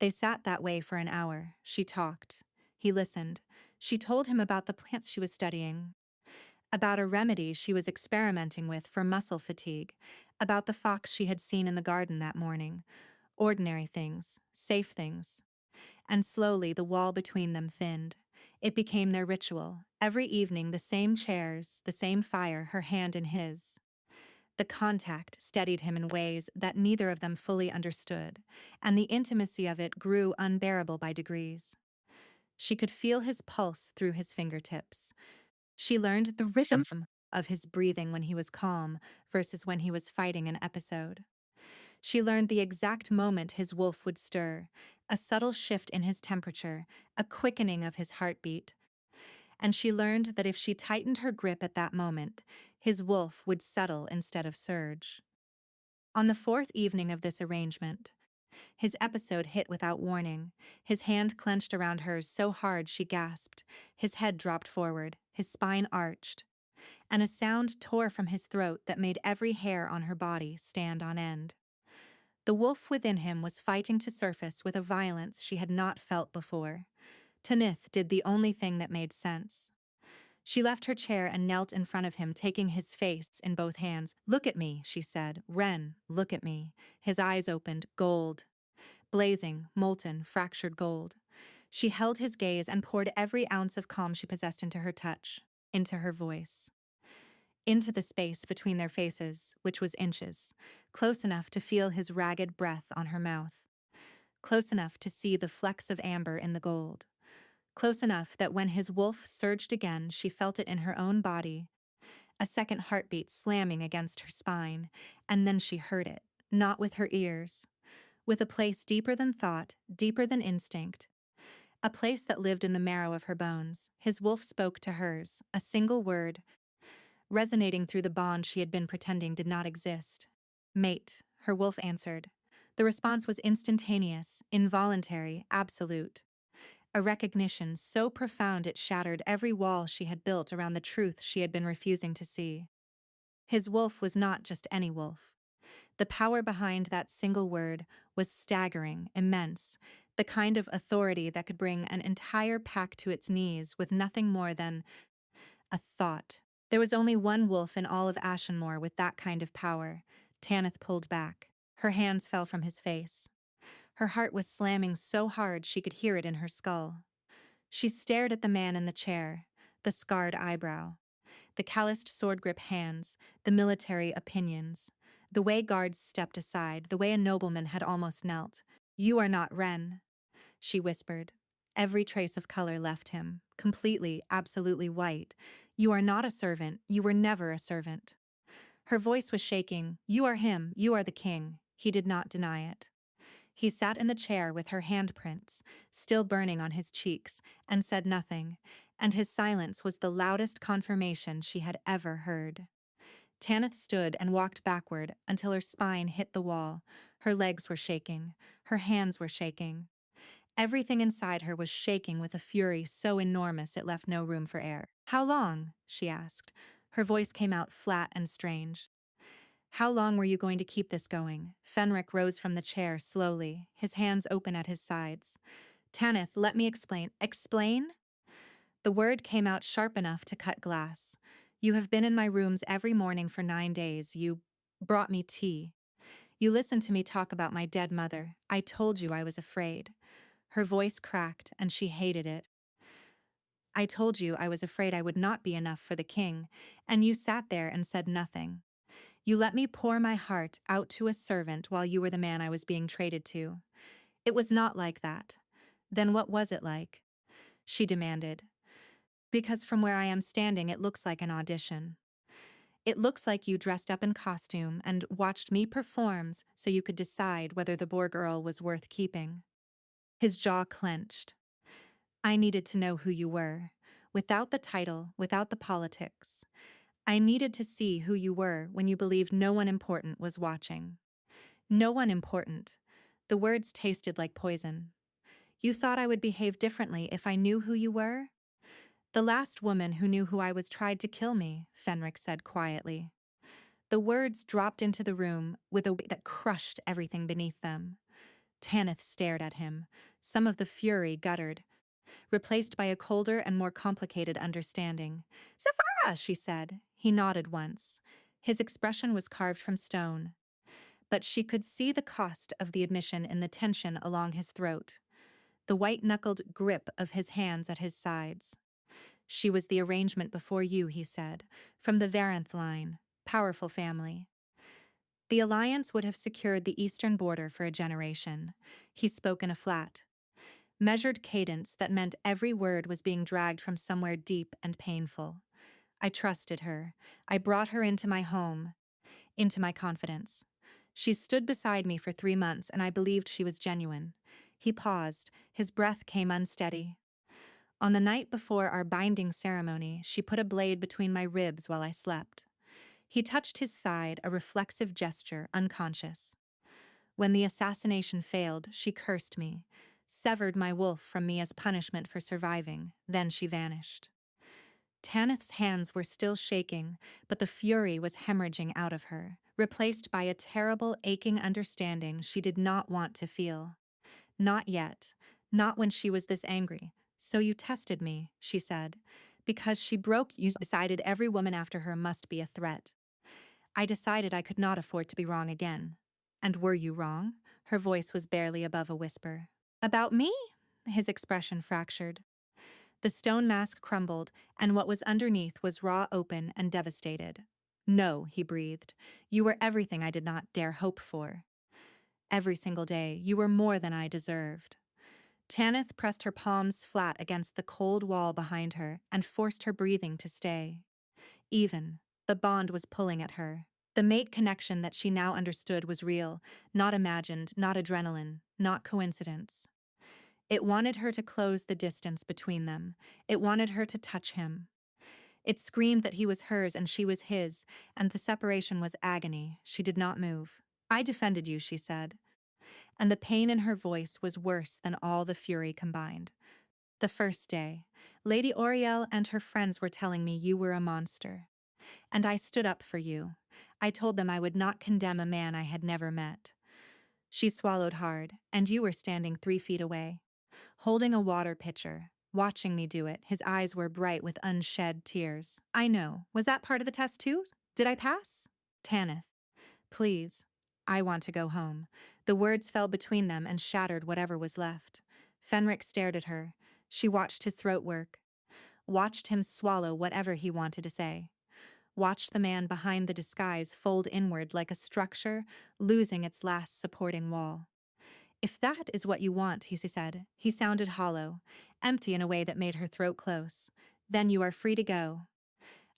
They sat that way for an hour. She talked. He listened. She told him about the plants she was studying, about a remedy she was experimenting with for muscle fatigue, about the fox she had seen in the garden that morning. Ordinary things, safe things. And slowly the wall between them thinned. It became their ritual. Every evening, the same chairs, the same fire, her hand in his. The contact steadied him in ways that neither of them fully understood, and the intimacy of it grew unbearable by degrees. She could feel his pulse through his fingertips. She learned the rhythm of his breathing when he was calm versus when he was fighting an episode. She learned the exact moment his wolf would stir, a subtle shift in his temperature, a quickening of his heartbeat. And she learned that if she tightened her grip at that moment, his wolf would settle instead of surge. On the fourth evening of this arrangement, his episode hit without warning. His hand clenched around hers so hard she gasped. His head dropped forward, his spine arched, and a sound tore from his throat that made every hair on her body stand on end. The wolf within him was fighting to surface with a violence she had not felt before. Tanith did the only thing that made sense. She left her chair and knelt in front of him, taking his face in both hands. Look at me, she said. Wren, look at me. His eyes opened, gold. Blazing, molten, fractured gold. She held his gaze and poured every ounce of calm she possessed into her touch, into her voice, into the space between their faces, which was inches, close enough to feel his ragged breath on her mouth, close enough to see the flecks of amber in the gold, close enough that when his wolf surged again, she felt it in her own body, a second heartbeat slamming against her spine, and then she heard it, not with her ears, with a place deeper than thought, deeper than instinct, a place that lived in the marrow of her bones. His wolf spoke to hers, a single word, resonating through the bond she had been pretending did not exist. Mate, her wolf answered. The response was instantaneous, involuntary, absolute. A recognition so profound it shattered every wall she had built around the truth she had been refusing to see. His wolf was not just any wolf. The power behind that single word was staggering, immense. the kind of authority that could bring an entire pack to its knees with nothing more than a thought. There was only one wolf in all of Ashenmore with that kind of power. Tanith pulled back. Her hands fell from his face. Her heart was slamming so hard she could hear it in her skull. She stared at the man in the chair, the scarred eyebrow, the calloused sword-grip hands, the military opinions, the way guards stepped aside, the way a nobleman had almost knelt. "You are not Ren," she whispered. Every trace of color left him, completely, absolutely white. "You are not a servant. You were never a servant." Her voice was shaking. "You are him. You are the king." He did not deny it. He sat in the chair with her handprints still burning on his cheeks and said nothing, and his silence was the loudest confirmation she had ever heard. Tanith stood and walked backward until her spine hit the wall. Her legs were shaking. Her hands were shaking. Everything inside her was shaking with a fury so enormous it left no room for air. "How long?" she asked. Her voice came out flat and strange. "How long were you going to keep this going?" Fenric rose from the chair slowly, his hands open at his sides. "Tanith, let me explain." "Explain?" The word came out sharp enough to cut glass. "You have been in my rooms every morning for 9 days. You brought me tea. You listened to me talk about my dead mother. I told you I was afraid." Her voice cracked, and she hated it. "I told you I was afraid I would not be enough for the king, and you sat there and said nothing. You let me pour my heart out to a servant while you were the man I was being traded to. It was not like that. Then what was it like?" she demanded. "Because from where I am standing it looks like an audition. It looks like you dressed up in costume and watched me perform so you could decide whether the Borg Earl was worth keeping." His jaw clenched. "I needed to know who you were, without the title, without the politics. I needed to see who you were when you believed no one important was watching." "No one important." The words tasted like poison. "You thought I would behave differently if I knew who you were?" "The last woman who knew who I was tried to kill me," Fenric said quietly. The words dropped into the room with a weight that crushed everything beneath them. Tanith stared at him, some of the fury guttered, replaced by a colder and more complicated understanding. "Safara," she said. He nodded once. His expression was carved from stone. But she could see the cost of the admission in the tension along his throat, the white-knuckled grip of his hands at his sides. "She was the arrangement before you," he said, "from the Varanth line. Powerful family. The alliance would have secured the eastern border for a generation." He spoke in a flat, measured cadence that meant every word was being dragged from somewhere deep and painful. "I trusted her. I brought her into my home, into my confidence. She stood beside me for 3 months, and I believed she was genuine." He paused. His breath came unsteady. "On the night before our binding ceremony, she put a blade between my ribs while I slept." He touched his side, a reflexive gesture, unconscious. "When the assassination failed, she cursed me, severed my wolf from me as punishment for surviving. Then she vanished." Tanith's hands were still shaking, but the fury was hemorrhaging out of her, replaced by a terrible, aching understanding she did not want to feel. "Not yet. Not when she was this angry. So you tested me," she said. "Because she broke you decided every woman after her must be a threat. I decided I could not afford to be wrong again." "And were you wrong?" Her voice was barely above a whisper. "About me?" His expression fractured. The stone mask crumbled, and what was underneath was raw, open, and devastated. "No," he breathed. "You were everything I did not dare hope for. Every single day, you were more than I deserved." Tanith pressed her palms flat against the cold wall behind her and forced her breathing to stay. Even, the bond was pulling at her. The mate connection that she now understood was real, not imagined, not adrenaline, not coincidence. It wanted her to close the distance between them. It wanted her to touch him. It screamed that he was hers and she was his, and the separation was agony. She did not move. "I defended you," she said, and the pain in her voice was worse than all the fury combined. "The first day, Lady Oriel and her friends were telling me you were a monster. And I stood up for you. I told them I would not condemn a man I had never met." She swallowed hard, and you were standing 3 feet away, holding a water pitcher, watching me do it. His eyes were bright with unshed tears. I know. Was that part of the test too? Did I pass? Tanith, please. I want to go home. The words fell between them and shattered whatever was left. Fenric stared at her. She watched his throat work, watched him swallow whatever he wanted to say, watched the man behind the disguise fold inward like a structure, losing its last supporting wall. If that is what you want, he said. He sounded hollow, empty in a way that made her throat close. Then you are free to go.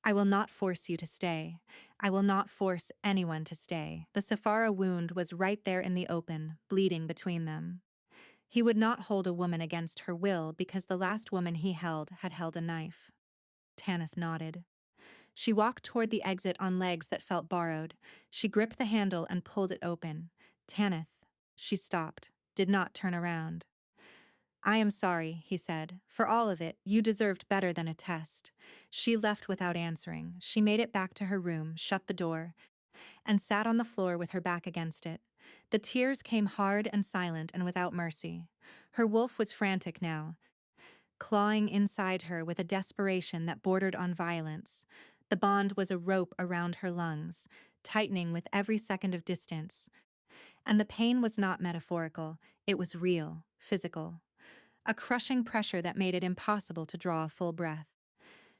I will not force you to stay. I will not force anyone to stay. The Safara wound was right there in the open, bleeding between them. He would not hold a woman against her will because the last woman he held had held a knife. Tanith nodded. She walked toward the exit on legs that felt borrowed. She gripped the handle and pulled it open. Tanith. She stopped, did not turn around. I am sorry, he said. For all of it, you deserved better than a test. She left without answering. She made it back to her room, shut the door, and sat on the floor with her back against it. The tears came hard and silent and without mercy. Her wolf was frantic now, clawing inside her with a desperation that bordered on violence. The bond was a rope around her lungs, tightening with every second of distance. And the pain was not metaphorical, it was real, physical. A crushing pressure that made it impossible to draw a full breath.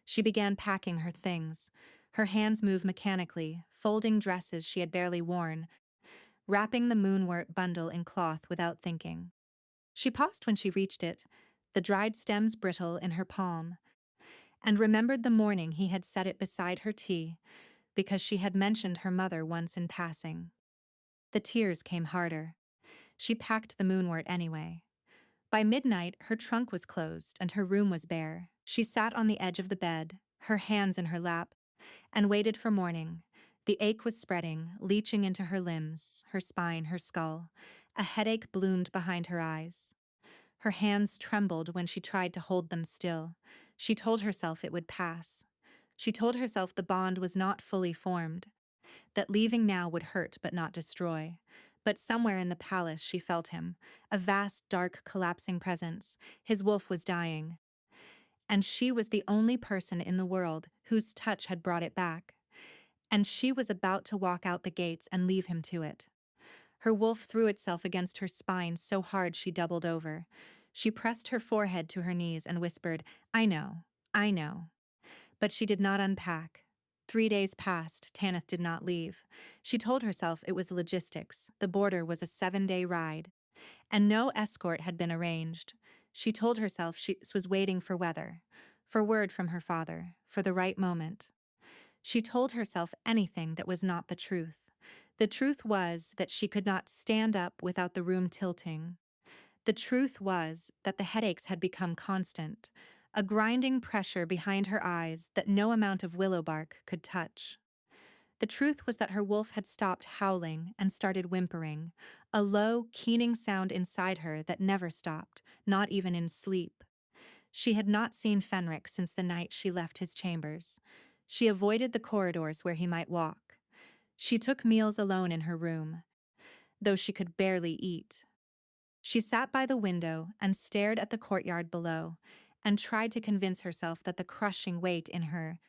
She began packing her things. Her hands moved mechanically, folding dresses she had barely worn, wrapping the moonwort bundle in cloth without thinking. She paused when she reached it, the dried stems brittle in her palm, and remembered the morning he had set it beside her tea because she had mentioned her mother once in passing. The tears came harder. She packed the moonwort anyway. By midnight, her trunk was closed and her room was bare. She sat on the edge of the bed, her hands in her lap, and waited for morning. The ache was spreading, leaching into her limbs, her spine, her skull. A headache bloomed behind her eyes. Her hands trembled when she tried to hold them still. She told herself it would pass. She told herself the bond was not fully formed, that leaving now would hurt but not destroy. But somewhere in the palace she felt him, a vast, dark, collapsing presence. His wolf was dying, and she was the only person in the world whose touch had brought it back. And she was about to walk out the gates and leave him to it. Her wolf threw itself against her spine so hard she doubled over. She pressed her forehead to her knees and whispered, I know, I know. But she did not unpack. 3 days passed, Tanith did not leave. She told herself it was logistics. The border was a 7-day ride, and no escort had been arranged. She told herself she was waiting for weather, for word from her father, for the right moment. She told herself anything that was not the truth. The truth was that she could not stand up without the room tilting. The truth was that the headaches had become constant, a grinding pressure behind her eyes that no amount of willow bark could touch. The truth was that her wolf had stopped howling and started whimpering, a low, keening sound inside her that never stopped, not even in sleep. She had not seen Fenric since the night she left his chambers. She avoided the corridors where he might walk. She took meals alone in her room, though she could barely eat. She sat by the window and stared at the courtyard below and tried to convince herself that the crushing weight in her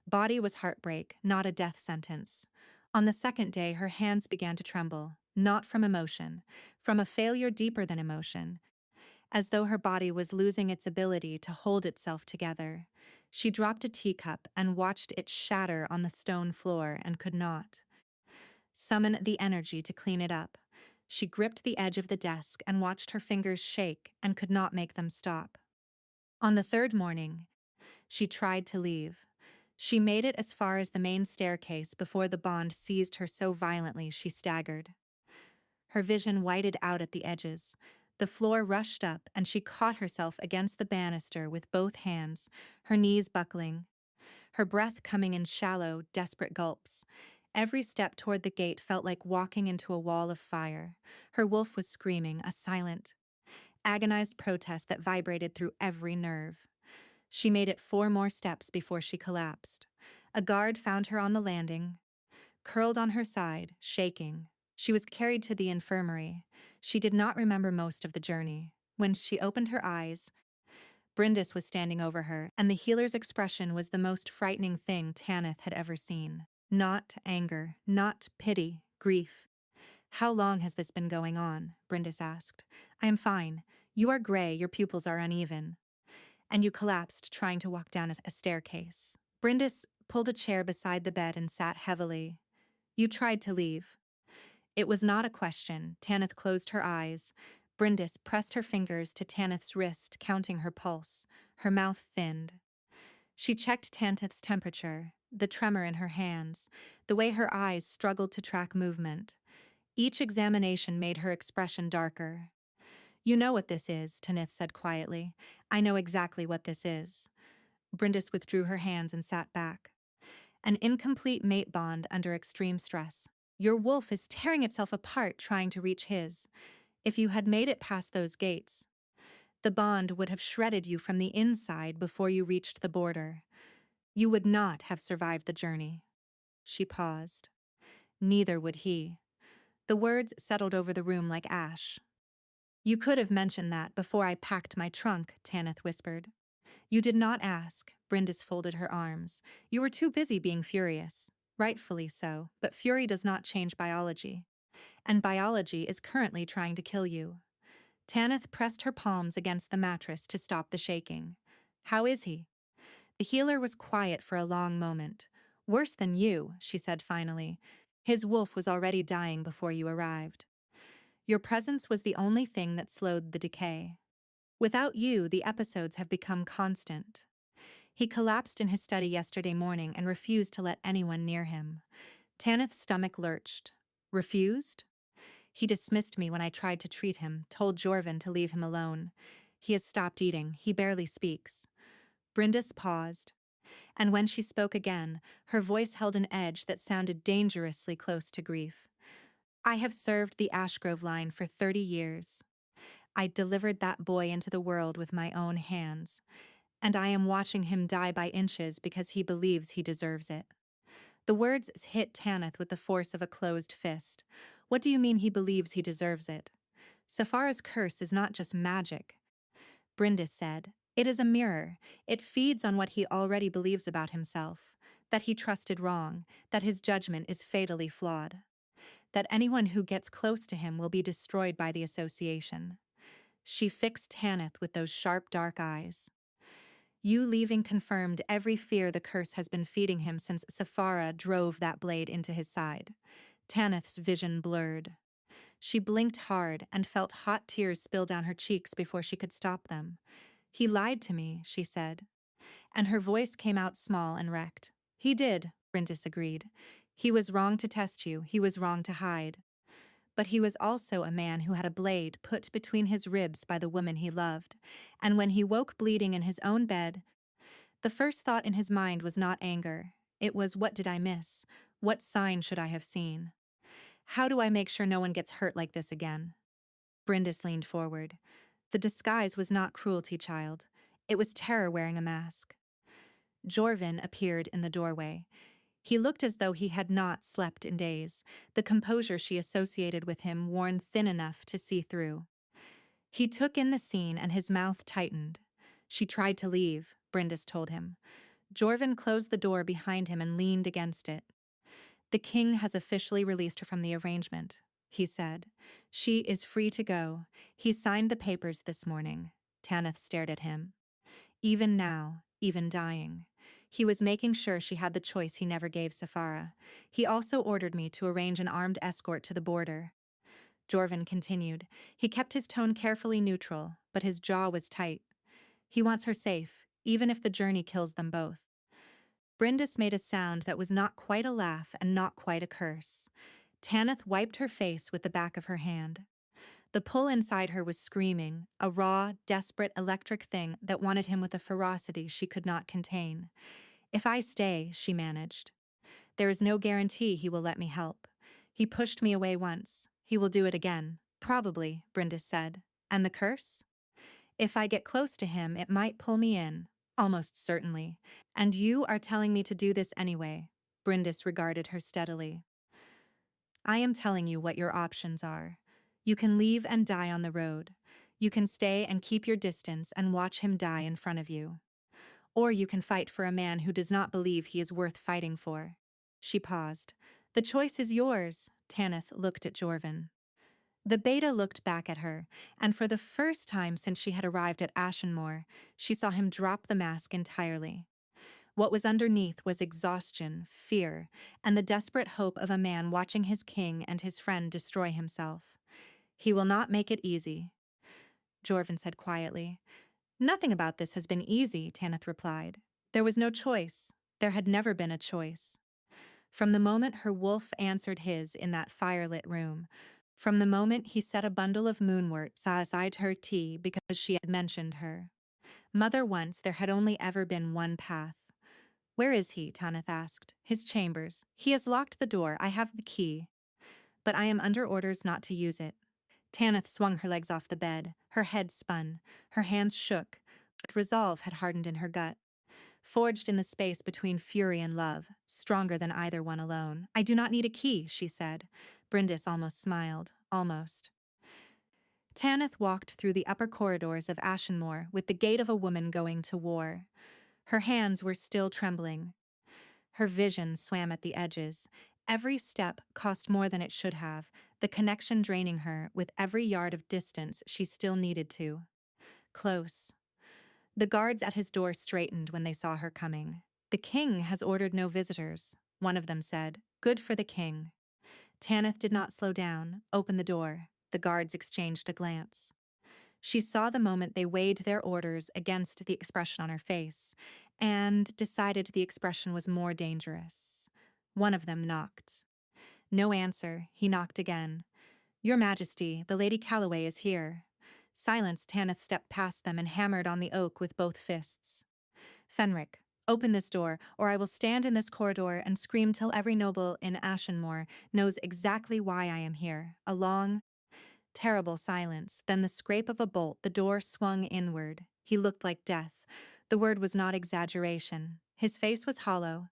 body was heartbreak, not a death sentence. On the second day, her hands began to tremble, not from emotion, from a failure deeper than emotion, as though her body was losing its ability to hold itself together. She dropped a teacup and watched it shatter on the stone floor and could not summon the energy to clean it up. She gripped the edge of the desk and watched her fingers shake and could not make them stop. On the third morning, she tried to leave. She made it as far as the main staircase before the bond seized her so violently she staggered. Her vision whited out at the edges. The floor rushed up and she caught herself against the banister with both hands, her knees buckling, her breath coming in shallow, desperate gulps. Every step toward the gate felt like walking into a wall of fire. Her wolf was screaming, a silent, agonized protest that vibrated through every nerve. She made it 4 more steps before she collapsed. A guard found her on the landing, curled on her side, shaking. She was carried to the infirmary. She did not remember most of the journey. When she opened her eyes, Brindis was standing over her, and the healer's expression was the most frightening thing Tanith had ever seen. Not anger, not pity, grief. "How long has this been going on?" Brindis asked. "I am fine. You are gray, your pupils are uneven." "And you collapsed trying to walk down a staircase." Brindis pulled a chair beside the bed and sat heavily. "You tried to leave." It was not a question. Tanith closed her eyes. Brindis pressed her fingers to Tanith's wrist, counting her pulse. Her mouth thinned. She checked Tanith's temperature, the tremor in her hands, the way her eyes struggled to track movement. Each examination made her expression darker. "You know what this is," Tanith said quietly. "I know exactly what this is." Brindis withdrew her hands and sat back. "An incomplete mate bond under extreme stress. Your wolf is tearing itself apart trying to reach his. If you had made it past those gates, the bond would have shredded you from the inside before you reached the border. You would not have survived the journey." She paused. "Neither would he." The words settled over the room like ash. "You could have mentioned that before I packed my trunk," Tanith whispered. "You did not ask." Brindis folded her arms. "You were too busy being furious." "Rightfully so, but fury does not change biology. And biology is currently trying to kill you." Tanith pressed her palms against the mattress to stop the shaking. "How is he?" The healer was quiet for a long moment. "Worse than you," she said finally. "His wolf was already dying before you arrived. Your presence was the only thing that slowed the decay. Without you, the episodes have become constant." He collapsed in his study yesterday morning and refused to let anyone near him. Tanith's stomach lurched. "Refused?" "He dismissed me when I tried to treat him, told Jorvin to leave him alone. He has stopped eating. He barely speaks." Brindis paused, and when she spoke again, her voice held an edge that sounded dangerously close to grief. "I have served the Ashgrove line for 30 years. I delivered that boy into the world with my own hands, and I am watching him die by inches because he believes he deserves it." The words hit Tanith with the force of a closed fist. "What do you mean he believes he deserves it?" "Safara's curse is not just magic," Brindis said. "It is a mirror. It feeds on what he already believes about himself. That he trusted wrong, that his judgment is fatally flawed, that anyone who gets close to him will be destroyed by the association." She fixed Tanith with those sharp, dark eyes. "You leaving confirmed every fear the curse has been feeding him since Safara drove that blade into his side." Tanith's vision blurred. She blinked hard and felt hot tears spill down her cheeks before she could stop them. "He lied to me," she said, and her voice came out small and wrecked. "He did," Brindis agreed. "He was wrong to test you. He was wrong to hide. But he was also a man who had a blade put between his ribs by the woman he loved, and when he woke bleeding in his own bed, the first thought in his mind was not anger. It was, what did I miss? What sign should I have seen? How do I make sure no one gets hurt like this again?" Brindis leaned forward. "The disguise was not cruelty, child. It was terror wearing a mask." Jorvin appeared in the doorway. He looked as though he had not slept in days, the composure she associated with him worn thin enough to see through. He took in the scene and his mouth tightened. "She tried to leave," Brindis told him. Jorvin closed the door behind him and leaned against it. "The king has officially released her from the arrangement," he said. "She is free to go. He signed the papers this morning." Tanith stared at him. "Even now, even dying. He was making sure she had the choice he never gave Safara. He also ordered me to arrange an armed escort to the border." Jorvin continued. He kept his tone carefully neutral, but his jaw was tight. "He wants her safe, even if the journey kills them both." Brindis made a sound that was not quite a laugh and not quite a curse. Tanith wiped her face with the back of her hand. The pull inside her was screaming, a raw, desperate electric thing that wanted him with a ferocity she could not contain. "If I stay," she managed, "there is no guarantee he will let me help. He pushed me away once. He will do it again." "Probably," Brindis said. "And the curse?" "If I get close to him, it might pull me in. Almost certainly. And you are telling me to do this anyway." Brindis regarded her steadily. I am telling you what your options are. You can leave and die on the road. You can stay and keep your distance and watch him die in front of you. Or you can fight for a man who does not believe he is worth fighting for." She paused. "The choice is yours." Tanith looked at Jorvin. The beta looked back at her, and for the first time since she had arrived at Ashenmore, she saw him drop the mask entirely. What was underneath was exhaustion, fear, and the desperate hope of a man watching his king and his friend destroy himself. "He will not make it easy," Jorvin said quietly. "Nothing about this has been easy," Tanith replied. "There was no choice. There had never been a choice. From the moment her wolf answered his in that firelit room, from the moment he set a bundle of moonwort aside her tea because she had mentioned her. Mother once, there had only ever been one path. "Where is he?" Tanith asked. "His chambers. He has locked the door. I have the key. But I am under orders not to use it." Tanith swung her legs off the bed. Her head spun. Her hands shook. But resolve had hardened in her gut. Forged in the space between fury and love, stronger than either one alone. "I do not need a key," she said. Brindis almost smiled. Almost. Tanith walked through the upper corridors of Ashenmore with the gait of a woman going to war. Her hands were still trembling. Her vision swam at the edges. Every step cost more than it should have, the connection draining her with every yard of distance she still needed to. Close. The guards at his door straightened when they saw her coming. "The king has ordered no visitors," one of them said. "Good for the king." Tanith did not slow down, open the door. The guards exchanged a glance. She saw the moment they weighed their orders against the expression on her face, and decided the expression was more dangerous. One of them knocked. No answer. He knocked again. "Your Majesty, the Lady Calloway is here." Silenced, Tanith stepped past them and hammered on the oak with both fists. "Fenric, open this door, or I will stand in this corridor and scream till every noble in Ashenmore knows exactly why I am here." A long, terrible silence, then the scrape of a bolt. The door swung inward. He looked like death. The word was not exaggeration. His face was hollow,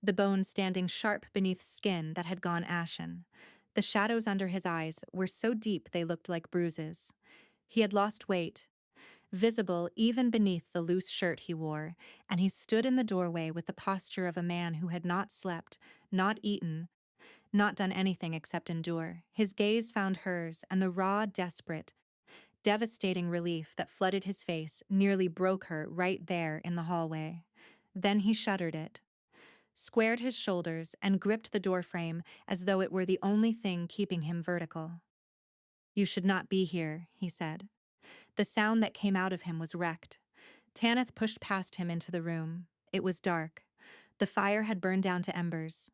the bones standing sharp beneath skin that had gone ashen. The shadows under his eyes were so deep they looked like bruises. He had lost weight, visible even beneath the loose shirt he wore, and he stood in the doorway with the posture of a man who had not slept, not eaten, not done anything except endure. His gaze found hers, and the raw, desperate, devastating relief that flooded his face nearly broke her right there in the hallway. Then he shuttered it, squared his shoulders, and gripped the doorframe as though it were the only thing keeping him vertical. "You should not be here," he said. The sound that came out of him was wrecked. Tanith pushed past him into the room. It was dark. The fire had burned down to embers.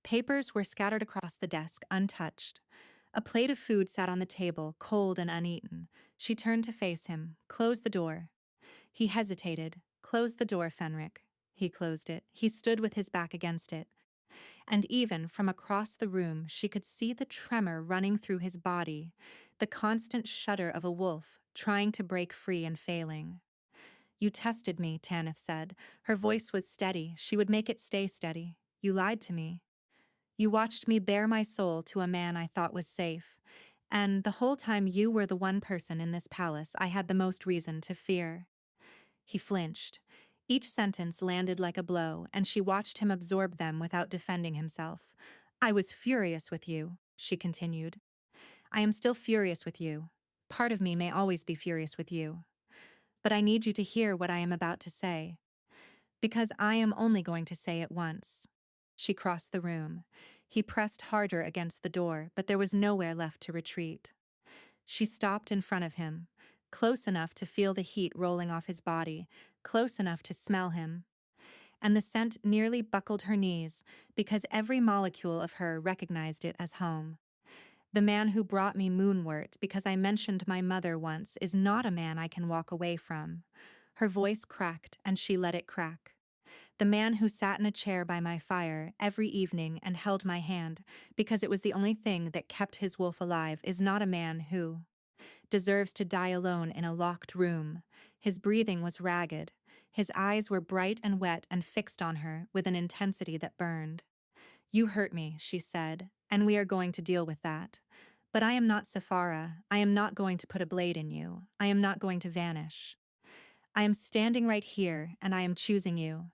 Papers were scattered across the desk, untouched. A plate of food sat on the table, cold and uneaten. She turned to face him. "Close the door." He hesitated. "Close the door, Fenric." He closed it. He stood with his back against it. And even from across the room, she could see the tremor running through his body, the constant shudder of a wolf trying to break free and failing. "You tested me," Tanith said. Her voice was steady. She would make it stay steady. "You lied to me. You watched me bare my soul to a man I thought was safe. And the whole time you were the one person in this palace I had the most reason to fear." He flinched. Each sentence landed like a blow, and she watched him absorb them without defending himself. "I was furious with you," she continued. "I am still furious with you. Part of me may always be furious with you. But I need you to hear what I am about to say, because I am only going to say it once." She crossed the room. He pressed harder against the door, but there was nowhere left to retreat. She stopped in front of him, close enough to feel the heat rolling off his body, close enough to smell him. And the scent nearly buckled her knees, because every molecule of her recognized it as home. "The man who brought me moonwort because I mentioned my mother once is not a man I can walk away from." Her voice cracked, and she let it crack. "The man who sat in a chair by my fire every evening and held my hand because it was the only thing that kept his wolf alive is not a man who deserves to die alone in a locked room." His breathing was ragged. His eyes were bright and wet and fixed on her with an intensity that burned. "You hurt me," she said. and we are going to deal with that. But I am not Safara. I am not going to put a blade in you. I am not going to vanish. I am standing right here, and I am choosing you.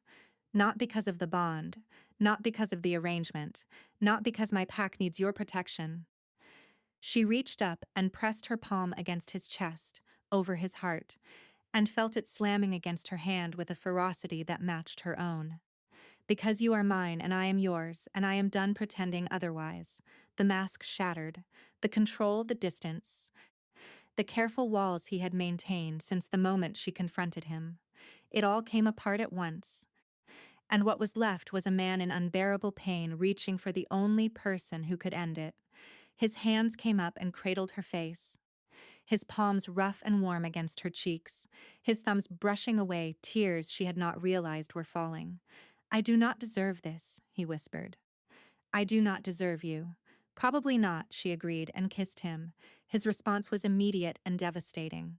Not because of the bond, not because of the arrangement, not because my pack needs your protection. She reached up and pressed her palm against his chest, over his heart, and felt it slamming against her hand with a ferocity that matched her own. Because you are mine and I am yours, and I am done pretending otherwise. The mask shattered, the control, the distance, the careful walls he had maintained since the moment she confronted him. It all came apart at once. And what was left was a man in unbearable pain reaching for the only person who could end it. His hands came up and cradled her face, his palms rough and warm against her cheeks, his thumbs brushing away tears she had not realized were falling. I do not deserve this, he whispered. I do not deserve you. Probably not, she agreed and kissed him. His response was immediate and devastating.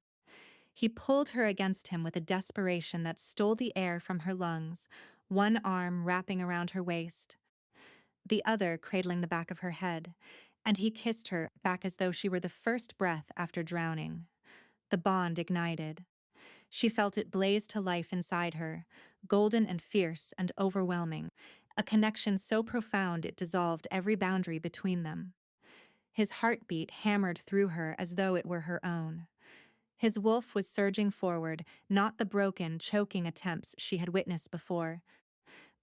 He pulled her against him with a desperation that stole the air from her lungs, one arm wrapping around her waist, the other cradling the back of her head, and he kissed her back as though she were the first breath after drowning. The bond ignited. She felt it blaze to life inside her, golden and fierce and overwhelming, a connection so profound it dissolved every boundary between them. His heartbeat hammered through her as though it were her own. His wolf was surging forward, not the broken, choking attempts she had witnessed before,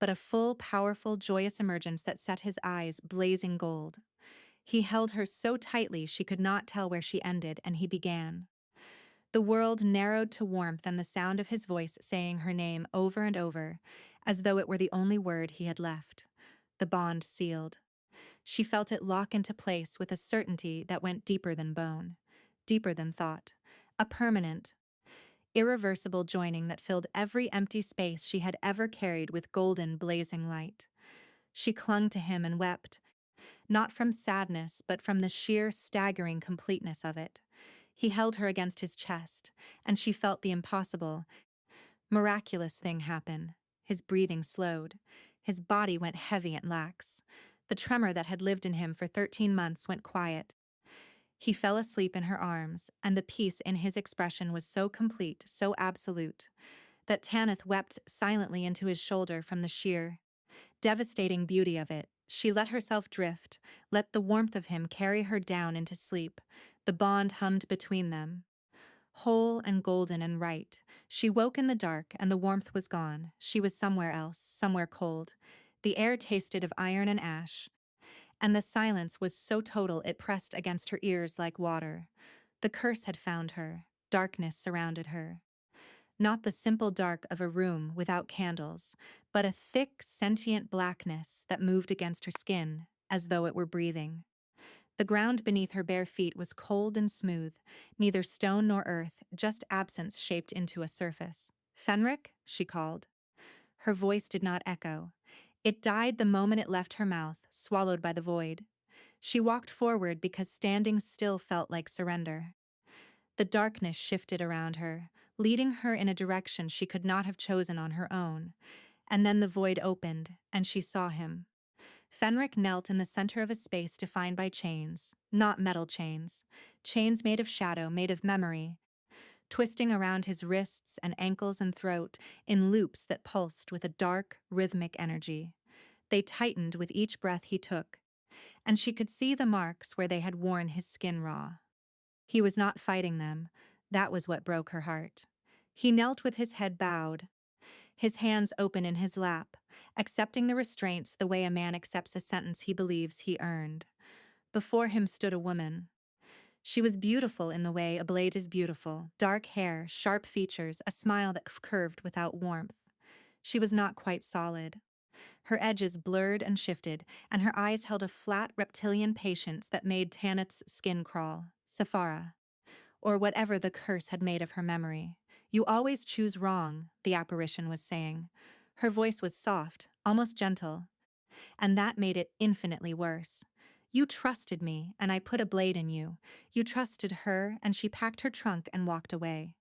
but a full, powerful, joyous emergence that set his eyes blazing gold. He held her so tightly she could not tell where she ended, and he began. The world narrowed to warmth and the sound of his voice saying her name over and over, as though it were the only word he had left. The bond sealed. She felt it lock into place with a certainty that went deeper than bone, deeper than thought, a permanent, irreversible joining that filled every empty space she had ever carried with golden, blazing light. She clung to him and wept, not from sadness, but from the sheer, staggering completeness of it. He held her against his chest, and she felt the impossible, miraculous thing happen. His breathing slowed. His body went heavy and lax. The tremor that had lived in him for 13 months went quiet. He fell asleep in her arms, and the peace in his expression was so complete, so absolute, that Tanith wept silently into his shoulder from the sheer, devastating beauty of it. She let herself drift, let the warmth of him carry her down into sleep. The bond hummed between them, whole and golden and right. She woke in the dark, and the warmth was gone. She was somewhere else, somewhere cold. The air tasted of iron and ash, and the silence was so total it pressed against her ears like water. The curse had found her. Darkness surrounded her. Not the simple dark of a room without candles, but a thick, sentient blackness that moved against her skin, as though it were breathing. The ground beneath her bare feet was cold and smooth, neither stone nor earth, just absence shaped into a surface. "Fenric?" she called. Her voice did not echo. It died the moment it left her mouth, swallowed by the void. She walked forward because standing still felt like surrender. The darkness shifted around her, leading her in a direction she could not have chosen on her own. And then the void opened, and she saw him. Fenric knelt in the center of a space defined by chains, not metal chains. Chains made of shadow, made of memory, twisting around his wrists and ankles and throat in loops that pulsed with a dark, rhythmic energy. They tightened with each breath he took, and she could see the marks where they had worn his skin raw. He was not fighting them. That was what broke her heart. He knelt with his head bowed, his hands open in his lap, accepting the restraints the way a man accepts a sentence he believes he earned. Before him stood a woman. She was beautiful in the way a blade is beautiful, dark hair, sharp features, a smile that curved without warmth. She was not quite solid. Her edges blurred and shifted, and her eyes held a flat reptilian patience that made Tanith's skin crawl. Safara, or whatever the curse had made of her memory. "You always choose wrong," the apparition was saying. Her voice was soft, almost gentle, and that made it infinitely worse. "You trusted me, and I put a blade in you. You trusted her, and she packed her trunk and walked away.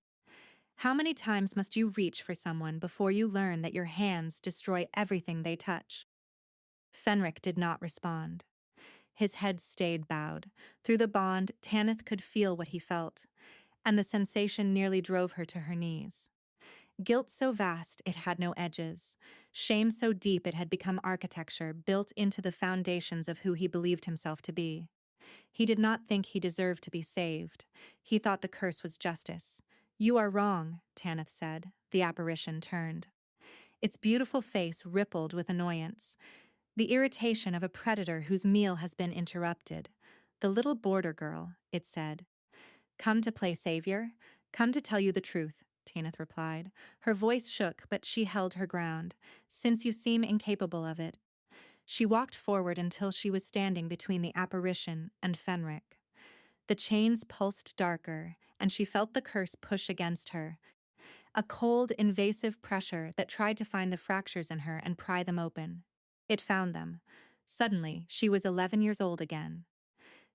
How many times must you reach for someone before you learn that your hands destroy everything they touch?" Fenric did not respond. His head stayed bowed. Through the bond, Tanith could feel what he felt, and the sensation nearly drove her to her knees. Guilt so vast it had no edges. Shame so deep it had become architecture built into the foundations of who he believed himself to be. He did not think he deserved to be saved. He thought the curse was justice. "You are wrong," Tanith said. The apparition turned. Its beautiful face rippled with annoyance, the irritation of a predator whose meal has been interrupted. "The little border girl," it said. "Come to play savior? Come to tell you the truth," Tanith replied. Her voice shook, but she held her ground. "Since you seem incapable of it." She walked forward until she was standing between the apparition and Fenric. The chains pulsed darker, and she felt the curse push against her. A cold, invasive pressure that tried to find the fractures in her and pry them open. It found them. Suddenly, she was 11 years old again.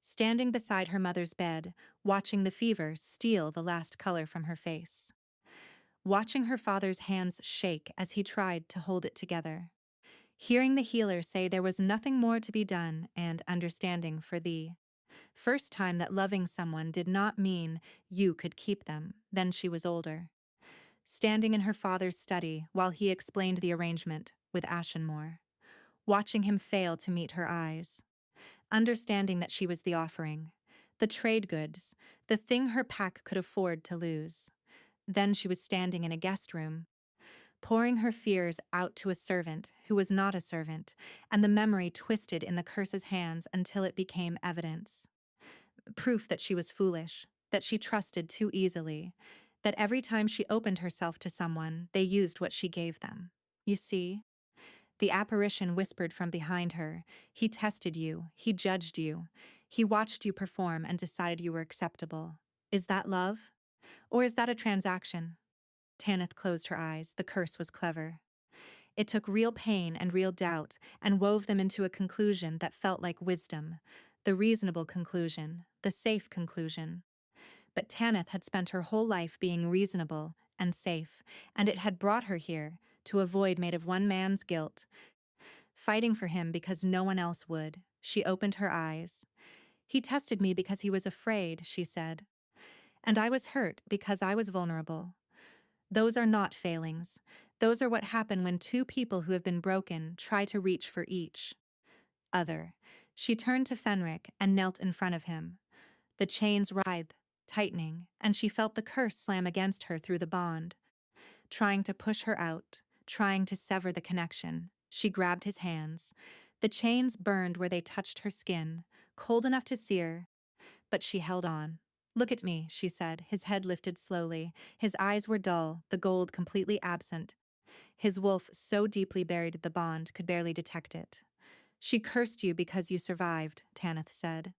Standing beside her mother's bed, watching the fever steal the last color from her face. Watching her father's hands shake as he tried to hold it together. Hearing the healer say there was nothing more to be done and understanding for thee. First time that loving someone did not mean you could keep them. Then she was older. Standing in her father's study while he explained the arrangement with Ashenmore. Watching him fail to meet her eyes. Understanding that she was the offering. The trade goods. The thing her pack could afford to lose. Then she was standing in a guest room, pouring her fears out to a servant who was not a servant, and the memory twisted in the curse's hands until it became evidence. Proof that she was foolish, that she trusted too easily, that every time she opened herself to someone, they used what she gave them. "You see?" The apparition whispered from behind her. "He tested you, he judged you, he watched you perform and decided you were acceptable. Is that love? Or is that a transaction?" Tanith closed her eyes. The curse was clever. It took real pain and real doubt and wove them into a conclusion that felt like wisdom, the reasonable conclusion, the safe conclusion. But Tanith had spent her whole life being reasonable and safe, and it had brought her here to a void made of one man's guilt, fighting for him because no one else would. She opened her eyes. "He tested me because he was afraid," she said. "And I was hurt because I was vulnerable. Those are not failings. Those are what happen when two people who have been broken try to reach for each other." She turned to Fenric and knelt in front of him. The chains writhed, tightening, and she felt the curse slam against her through the bond, trying to push her out, trying to sever the connection. She grabbed his hands. The chains burned where they touched her skin, cold enough to sear, but she held on. "Look at me," she said, his head lifted slowly. His eyes were dull, the gold completely absent. His wolf, so deeply buried the bond, could barely detect it. "She cursed you because you survived," Tanith said.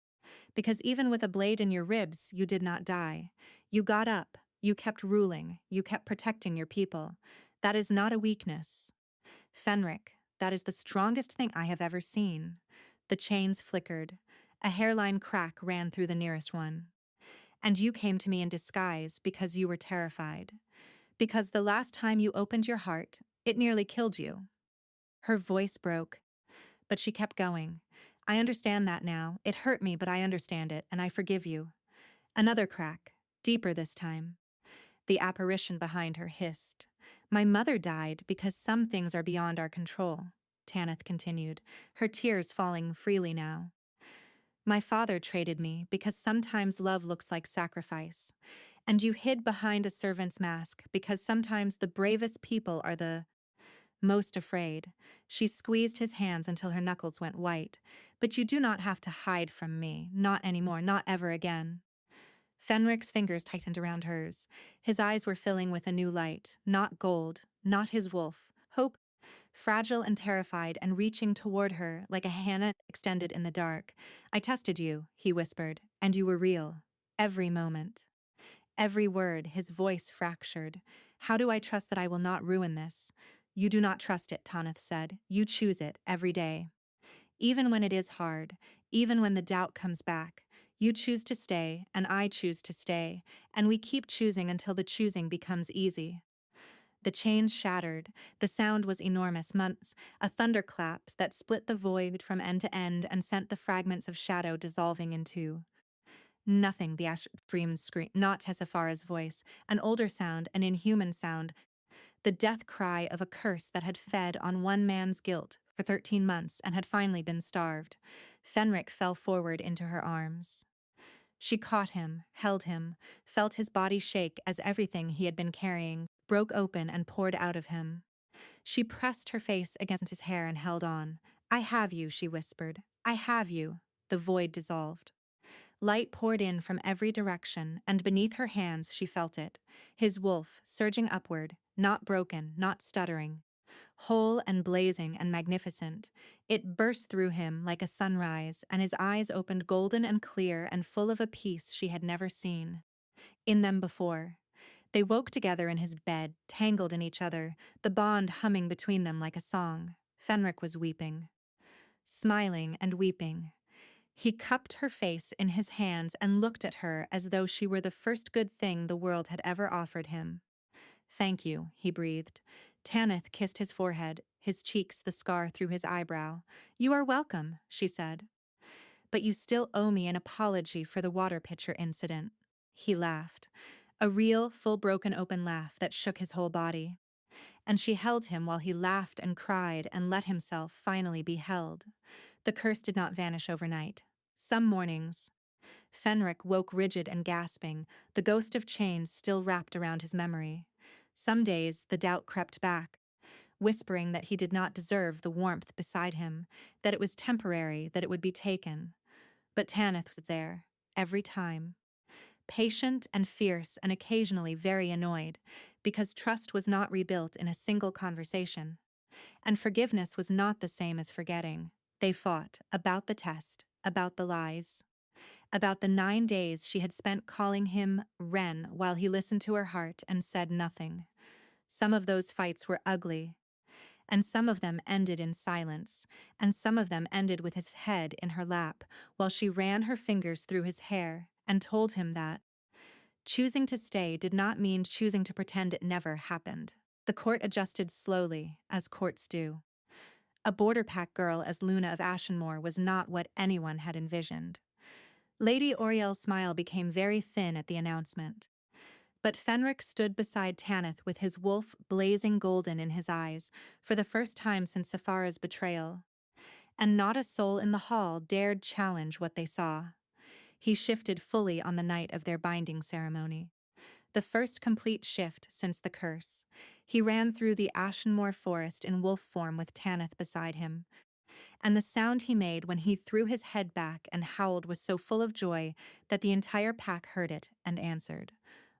"Because even with a blade in your ribs, you did not die. You got up, you kept ruling, you kept protecting your people. That is not a weakness. Fenric, that is the strongest thing I have ever seen." The chains flickered. A hairline crack ran through the nearest one. "And you came to me in disguise because you were terrified. Because the last time you opened your heart, it nearly killed you." Her voice broke, but she kept going. "I understand that now. It hurt me, but I understand it, and I forgive you." Another crack, deeper this time. The apparition behind her hissed. "My mother died because some things are beyond our control," Tanith continued, her tears falling freely now. "My father traded me because sometimes love looks like sacrifice. And you hid behind a servant's mask because sometimes the bravest people are the most afraid." She squeezed his hands until her knuckles went white. "But you do not have to hide from me. Not anymore. Not ever again." Fenric's fingers tightened around hers. His eyes were filling with a new light. Not gold. Not his wolf. Hope. Fragile and terrified and reaching toward her like a hand extended in the dark. "I tested you," he whispered, "and you were real. Every moment." Every word, his voice fractured. "How do I trust that I will not ruin this?" "You do not trust it," Tanith said. "You choose it every day. Even when it is hard, even when the doubt comes back, you choose to stay, and I choose to stay, and we keep choosing until the choosing becomes easy." The chains shattered. The sound was enormous, months, a thunderclap that split the void from end to end and sent the fragments of shadow dissolving in two. Nothing, the ash screamed, not Tessafara's voice, an older sound, an inhuman sound, the death cry of a curse that had fed on one man's guilt for 13 months and had finally been starved. Fenric fell forward into her arms. She caught him, held him, felt his body shake as everything he had been carrying broke open and poured out of him. She pressed her face against his hair and held on. "I have you," she whispered. "I have you." The void dissolved. Light poured in from every direction, and beneath her hands she felt it. His wolf, surging upward, not broken, not stuttering. Whole and blazing and magnificent, it burst through him like a sunrise, and his eyes opened golden and clear and full of a peace she had never seen in them before. They woke together in his bed, tangled in each other, the bond humming between them like a song. Fenric was weeping, smiling and weeping. He cupped her face in his hands and looked at her as though she were the first good thing the world had ever offered him. "Thank you," he breathed. Tanith kissed his forehead, his cheeks the scar through his eyebrow. "You are welcome," she said. "But you still owe me an apology for the water pitcher incident." He laughed, a real, full broken open laugh that shook his whole body. And she held him while he laughed and cried and let himself finally be held. The curse did not vanish overnight. Some mornings, Fenric woke rigid and gasping, the ghost of chains still wrapped around his memory. Some days the doubt crept back, whispering that he did not deserve the warmth beside him, that it was temporary, that it would be taken. But Tanith was there, every time. Patient and fierce and occasionally very annoyed, because trust was not rebuilt in a single conversation. And forgiveness was not the same as forgetting. They fought about the test, about the lies, about the 9 days she had spent calling him Wren while he listened to her heart and said nothing. Some of those fights were ugly, and some of them ended in silence, and some of them ended with his head in her lap while she ran her fingers through his hair and told him that choosing to stay did not mean choosing to pretend it never happened. The court adjusted slowly, as courts do. A border pack girl as Luna of Ashenmoor was not what anyone had envisioned. Lady Oriel's smile became very thin at the announcement. But Fenric stood beside Tanith with his wolf blazing golden in his eyes for the first time since Saphara's betrayal. And not a soul in the hall dared challenge what they saw. He shifted fully on the night of their binding ceremony. The first complete shift since the curse. He ran through the Ashenmoor forest in wolf form with Tanith beside him. And the sound he made when he threw his head back and howled was so full of joy that the entire pack heard it and answered.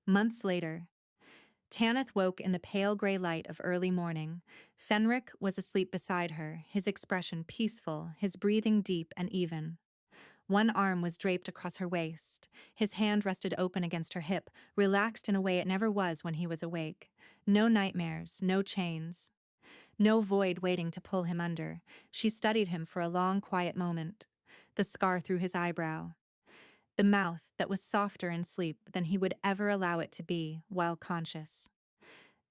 Months later, Tanith woke in the pale gray light of early morning. Fenric was asleep beside her, his expression peaceful, his breathing deep and even. One arm was draped across her waist. His hand rested open against her hip, relaxed in a way it never was when he was awake. No nightmares, no chains. No void waiting to pull him under. She studied him for a long, quiet moment. The scar through his eyebrow. The mouth that was softer in sleep than he would ever allow it to be while conscious.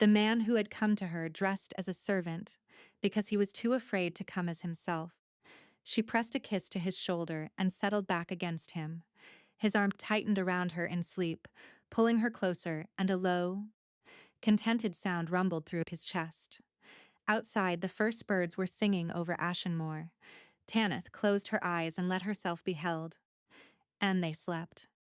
The man who had come to her dressed as a servant because he was too afraid to come as himself. She pressed a kiss to his shoulder and settled back against him. His arm tightened around her in sleep, pulling her closer, and a low, contented sound rumbled through his chest. Outside, the first birds were singing over Ashenmoor. Tanith closed her eyes and let herself be held. And they slept.